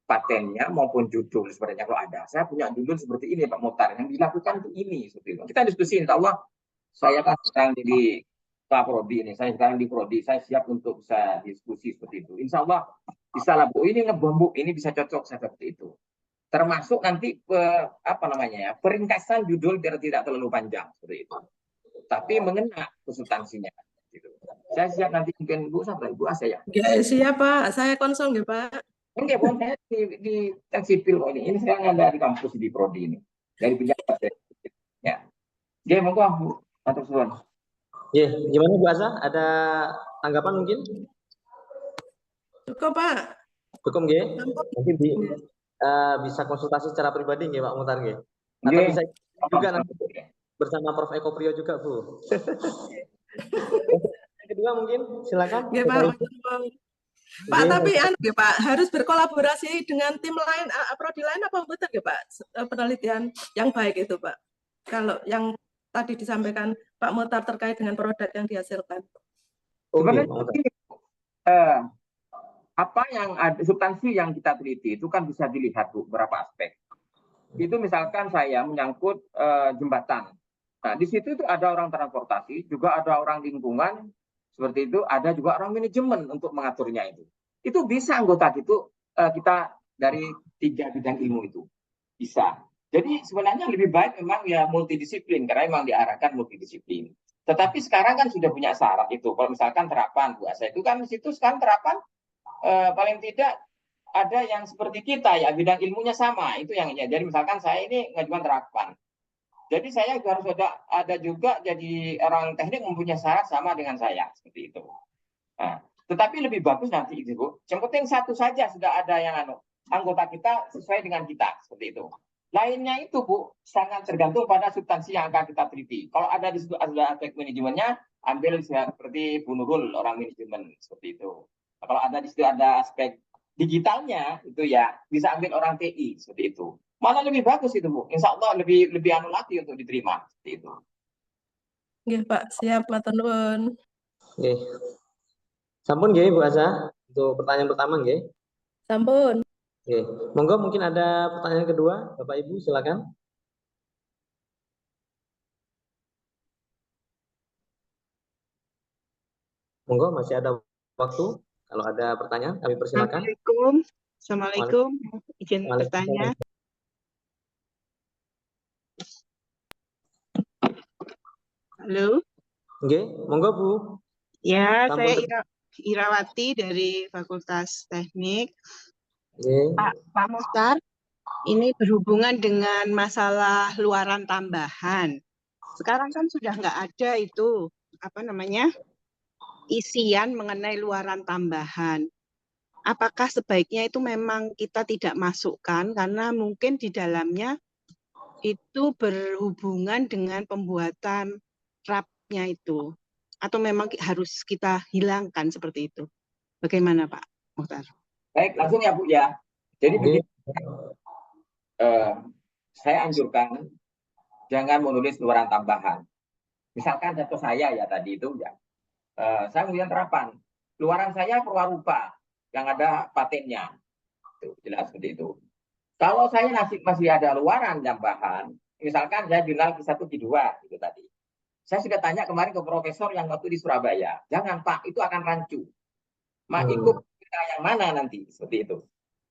patennya maupun judul sebenarnya kalau ada. Saya punya judul seperti ini Pak Muhtar yang dilakukan itu ini seperti itu. Kita diskusi insya Allah. Saya kan sekarang di Pak Prodi ini, saya sekarang di Prodi, saya siap untuk bisa diskusi seperti itu. Insya Allah bisa lah Bu, ini ngebom ini bisa cocok seperti itu. Termasuk nanti peringkasan judul biar tidak terlalu panjang seperti itu. Tapi mengena substansinya. Gitu. Saya siap nanti mungkin Bu sampai Bu Asa ya. Siap Pak, saya konsol ya Pak. Enggak, Bu, saya di sipil kok ini. Ini saya ada di kampus di Prodi ini. Dari pejabat. Ya. Oke, monggo Bu. Atur suwun. Ya, gimana Bu Asa? Ada tanggapan mungkin? Cukup Pak. Cukup nggih? Nanti bisa konsultasi secara pribadi nggih Pak Muhtar nggih? Atau bisa juga nanti bersama Prof. Eko Priyo juga Bu. Yang kedua mungkin silakan. Ya, Pak. Pak, tapi ya, Pak, harus berkolaborasi dengan tim lain, prodi lain apa betul ya Pak? Penelitian yang baik itu Pak. Kalau yang tadi disampaikan Pak Muhtar terkait dengan produk yang dihasilkan. Apa yang ada substansi yang kita teliti itu kan bisa dilihat Bu, beberapa aspek. Itu misalkan saya menyangkut jembatan. Nah, di situ itu ada orang transportasi, juga ada orang lingkungan, seperti itu, ada juga orang manajemen untuk mengaturnya itu. Itu bisa anggota itu kita dari 3 bidang ilmu itu. Bisa. Jadi sebenarnya lebih baik memang ya multidisiplin, karena memang diarahkan multidisiplin. Tetapi sekarang kan sudah punya syarat itu. Kalau misalkan terapan, Bu Asa, itu kan di situ sekarang terapan paling tidak ada yang seperti kita ya, bidang ilmunya sama. Itu yang ya. Jadi misalkan saya ini ngajukan terapan. Jadi saya harus ada juga jadi orang teknik mempunyai syarat sama dengan saya seperti itu. Nah, tetapi lebih bagus nanti itu Bu. Yang penting satu saja sudah ada yang anggota kita sesuai dengan kita seperti itu. Lainnya itu Bu sangat tergantung pada substansi yang akan kita teliti. Kalau ada di situ ada aspek manajemennya, ambil seperti Bu Nurul orang manajemen seperti itu. Kalau ada di situ ada aspek digitalnya itu ya bisa ambil orang TI seperti itu. Mana lebih bagus itu Bu? Insya Allah lebih anu lagi untuk diterima seperti itu. Nggih Pak, siap matur nuwun. Nggih. Sampun nggih Bu Asa untuk pertanyaan pertama nggih. Sampun. Nggih. Monggo mungkin ada pertanyaan kedua, Bapak Ibu silakan. Monggo masih ada waktu. Kalau ada pertanyaan kami persilakan. Assalamualaikum. Izin bertanya. Halo. Nggih, monggo Bu. Ya, saya Irawati dari Fakultas Teknik. Pak Muhtar, ini berhubungan dengan masalah luaran tambahan. Sekarang kan sudah nggak ada itu, isian mengenai luaran tambahan. Apakah sebaiknya itu memang kita tidak masukkan karena mungkin di dalamnya itu berhubungan dengan pembuatan rapnya itu, atau memang harus kita hilangkan seperti itu? Bagaimana Pak Muhtar? Baik, langsung ya Bu ya. Jadi begini, saya anjurkan jangan menulis luaran tambahan. Misalkan contoh saya ya tadi itu ya, saya kemudian terapan luaran saya perwarupa yang ada patennya, itu jelas seperti itu. Kalau saya masih ada luaran tambahan, misalkan saya jurnal Q1 Q2 itu tadi. Saya sudah tanya kemarin ke profesor yang waktu di Surabaya, jangan Pak, itu akan rancu. Ikut kita yang mana nanti seperti itu.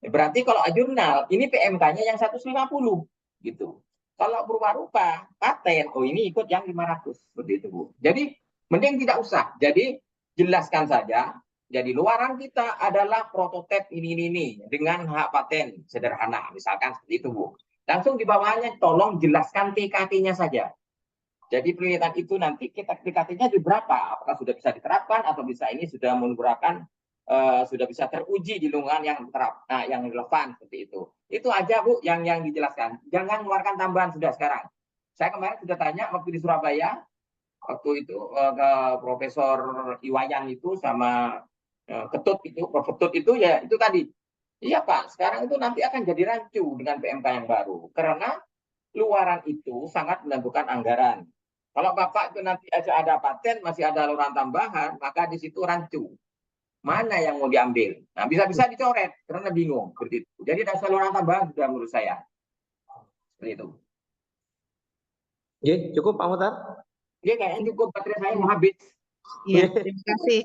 Berarti kalau jurnal ini PMK-nya yang 150 gitu. Kalau berupa-rupa paten, ini ikut yang 500 seperti itu Bu. Jadi mending tidak usah. Jadi jelaskan saja. Jadi luaran kita adalah prototip ini dengan hak paten sederhana, misalkan seperti itu Bu. Langsung di bawahnya tolong jelaskan TKT-nya saja. Jadi penelitian itu nanti kita TKT-nya di berapa? Apakah sudah bisa diterapkan atau bisa ini sudah menggunakan sudah bisa teruji di lingkungan yang yang relevan seperti itu. Itu aja Bu yang dijelaskan. Jangan mengeluarkan tambahan sudah sekarang. Saya kemarin sudah tanya waktu di Surabaya, waktu itu ke Profesor Iwayan itu sama Ketut itu, Prof Ketut itu ya itu tadi. Iya Pak, sekarang itu nanti akan jadi rancu dengan PMK yang baru karena luaran itu sangat menentukan anggaran. Kalau Bapak itu nanti aja ada paten, masih ada luaran tambahan, maka di situ rancu. Mana yang mau diambil? Nah, bisa-bisa dicoret karena bingung seperti itu. Jadi ada saluran tambahan sudah menurut saya. Seperti itu. Oke, cukup Pak Muhtar? Iya, kayaknya cukup, baterai saya mau habis. Iya, terima kasih.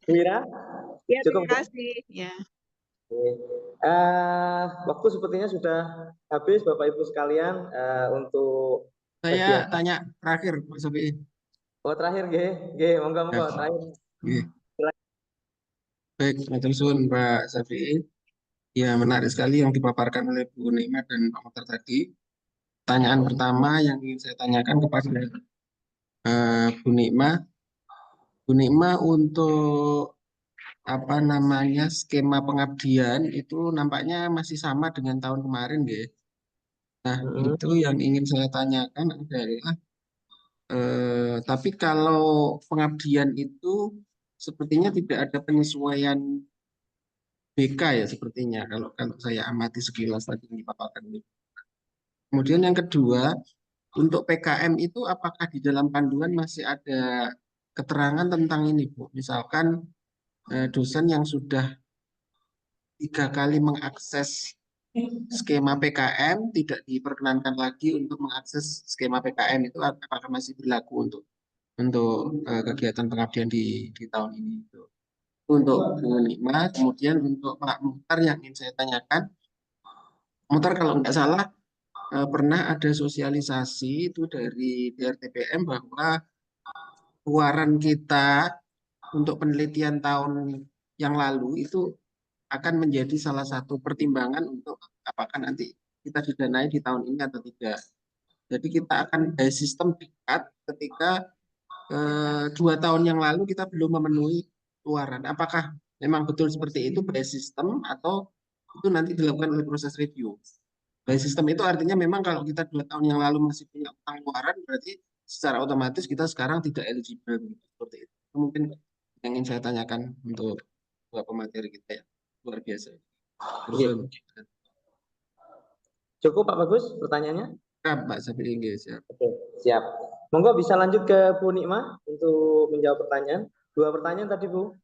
Wira? Ya, Cukup. terima kasih. Ya. Waktu sepertinya sudah habis Bapak Ibu sekalian untuk saya tanya terakhir Pak Safi. Oh terakhir monggo terakhir. Baik, matur suwun Pak Safi. Ya, menarik sekali yang dipaparkan oleh Bu Nikma dan Pak Muhtar tadi. Pertanyaan pertama yang ingin saya tanyakan kepada Bu Nikma. Bu Nikma, untuk apa namanya skema pengabdian itu nampaknya masih sama dengan tahun kemarin, nggih. Nah, itu yang ingin saya tanyakan adalah tapi kalau pengabdian itu sepertinya tidak ada penyesuaian BK ya sepertinya kalau saya amati sekilas tadi yang dipaparkan ini. Kemudian yang kedua, untuk PKM itu apakah di dalam panduan masih ada keterangan tentang ini, Bu? Misalkan dosen yang sudah 3 kali mengakses skema PKM tidak diperkenankan lagi untuk mengakses skema PKM, itu apakah masih berlaku untuk kegiatan pengabdian di tahun ini? Untuk Bu Nikma. Kemudian untuk Pak Muhtar yang ingin saya tanyakan, Muhtar kalau nggak salah pernah ada sosialisasi itu dari DRTPM bahwa keluaran kita untuk penelitian tahun yang lalu itu akan menjadi salah satu pertimbangan untuk apakah nanti kita didanai di tahun ini atau tidak. Jadi kita akan by sistem dekat ketika 2 tahun yang lalu kita belum memenuhi keluaran. Apakah memang betul seperti itu by system atau itu nanti dilakukan oleh proses review? By system itu artinya memang kalau kita 2 tahun yang lalu masih punya utang keluaran, berarti secara otomatis kita sekarang tidak eligible seperti itu. Mungkin yang ingin saya tanyakan untuk dua pemateri kita ya, luar biasa. Cukup Pak Bagus pertanyaannya? Siap Pak Safi, siap. Oke, siap. Monggo bisa lanjut ke Bu Nikma untuk menjawab pertanyaan. 2 pertanyaan tadi Bu.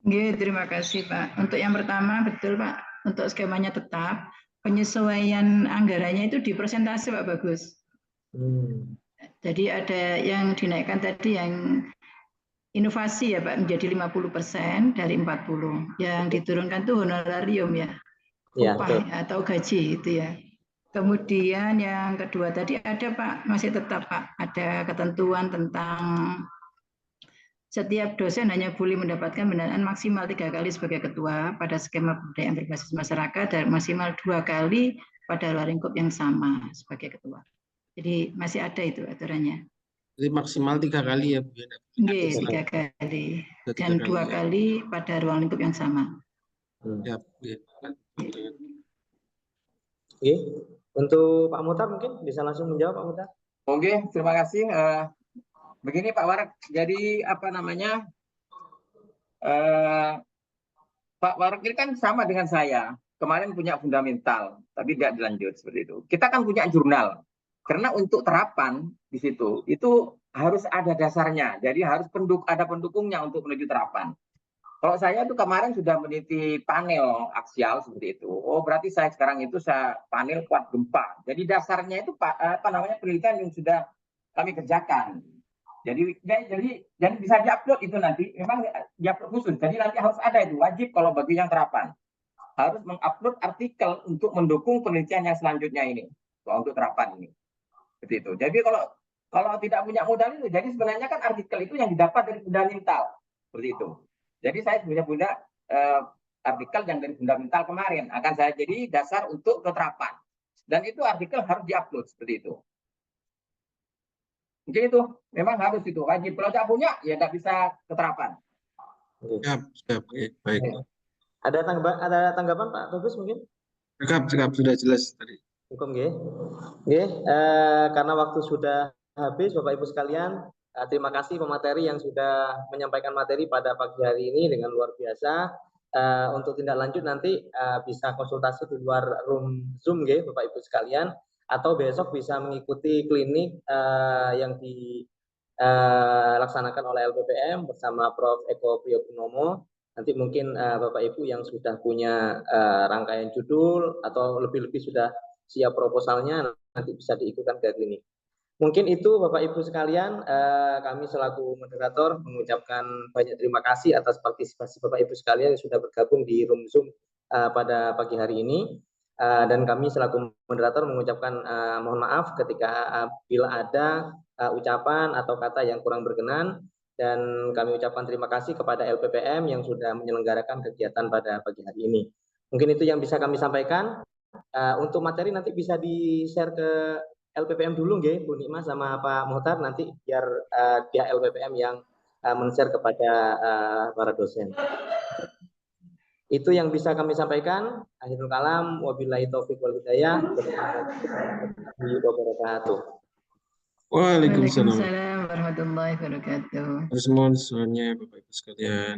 Oke, terima kasih Pak. Untuk yang pertama betul Pak, untuk skemanya tetap, penyesuaian anggarannya itu di persentase Pak Bagus. Jadi ada yang dinaikkan tadi yang inovasi ya Pak, menjadi 50% dari 40. Yang diturunkan itu honorarium ya, upah atau gaji itu ya. Kemudian yang kedua tadi ada Pak, masih tetap Pak, ada ketentuan tentang setiap dosen hanya boleh mendapatkan pendanaan maksimal 3 kali sebagai ketua pada skema pemberdayaan berbasis masyarakat dan maksimal 2 kali pada luar lingkup yang sama sebagai ketua. Jadi masih ada itu aturannya. Jadi maksimal 3 kali ya Bu? Iya, 3 kali. Dan 2 kali pada ruang lingkup yang sama. Ya. Oke. Untuk Pak Muhtar mungkin bisa langsung menjawab Pak Muhtar. Oke, terima kasih. Begini Pak Warak, jadi apa namanya, Pak Warak ini kan sama dengan saya, kemarin punya fundamental, tapi tidak dilanjut seperti itu. Kita kan punya jurnal, karena untuk terapan di situ, itu harus ada dasarnya, jadi harus ada pendukungnya untuk menuju terapan. Kalau saya itu kemarin sudah meneliti panel aksial seperti itu. Oh, berarti saya sekarang itu panel kuat gempa. Jadi dasarnya itu penelitian yang sudah kami kerjakan. Jadi bisa diupload itu nanti, memang diupload khusus. Jadi nanti harus ada itu, wajib kalau bagi yang terapan. Harus mengupload artikel untuk mendukung penelitian yang selanjutnya ini, untuk terapan ini. Seperti itu. Jadi kalau tidak punya modal itu, jadi sebenarnya kan artikel itu yang didapat dari fundamental. Seperti itu. Jadi saya punya artikel yang dari fundamental kemarin, akan saya jadi dasar untuk keterapan. Dan itu artikel harus diupload, seperti itu. Mungkin itu memang harus itu wajib. Kalau tidak punya ya nggak bisa keterapan. Siap, baik. Ada tanggapan Pak Bagus mungkin? Cakap sudah jelas tadi. Hukum nggih. Nggih, karena waktu sudah habis Bapak Ibu sekalian, terima kasih pemateri yang sudah menyampaikan materi pada pagi hari ini dengan luar biasa. Untuk tindak lanjut nanti bisa konsultasi di luar room Zoom nggih Bapak Ibu sekalian, atau besok bisa mengikuti klinik yang dilaksanakan oleh LPPM bersama Prof. Eko Priyokunomo. Nanti mungkin Bapak Ibu yang sudah punya rangkaian judul atau lebih-lebih sudah siap proposalnya nanti bisa diikutkan ke klinik. Mungkin itu Bapak Ibu sekalian, kami selaku moderator mengucapkan banyak terima kasih atas partisipasi Bapak Ibu sekalian yang sudah bergabung di room Zoom pada pagi hari ini. Dan kami selaku moderator mengucapkan mohon maaf ketika bila ada ucapan atau kata yang kurang berkenan, dan kami ucapkan terima kasih kepada LPPM yang sudah menyelenggarakan kegiatan pada pagi hari ini. Mungkin itu yang bisa kami sampaikan. Untuk materi nanti bisa di-share ke LPPM dulu nggih Bu Nikma sama Pak Muhtar, nanti biar pihak LPPM yang men-share kepada para dosen. Itu yang bisa kami sampaikan. Akhirul kalam, wabillahi taufiq wal hidayah. Waalaikumsalam warahmatullahi wabarakatuh. Mohon semuanya Bapak Ibu sekalian.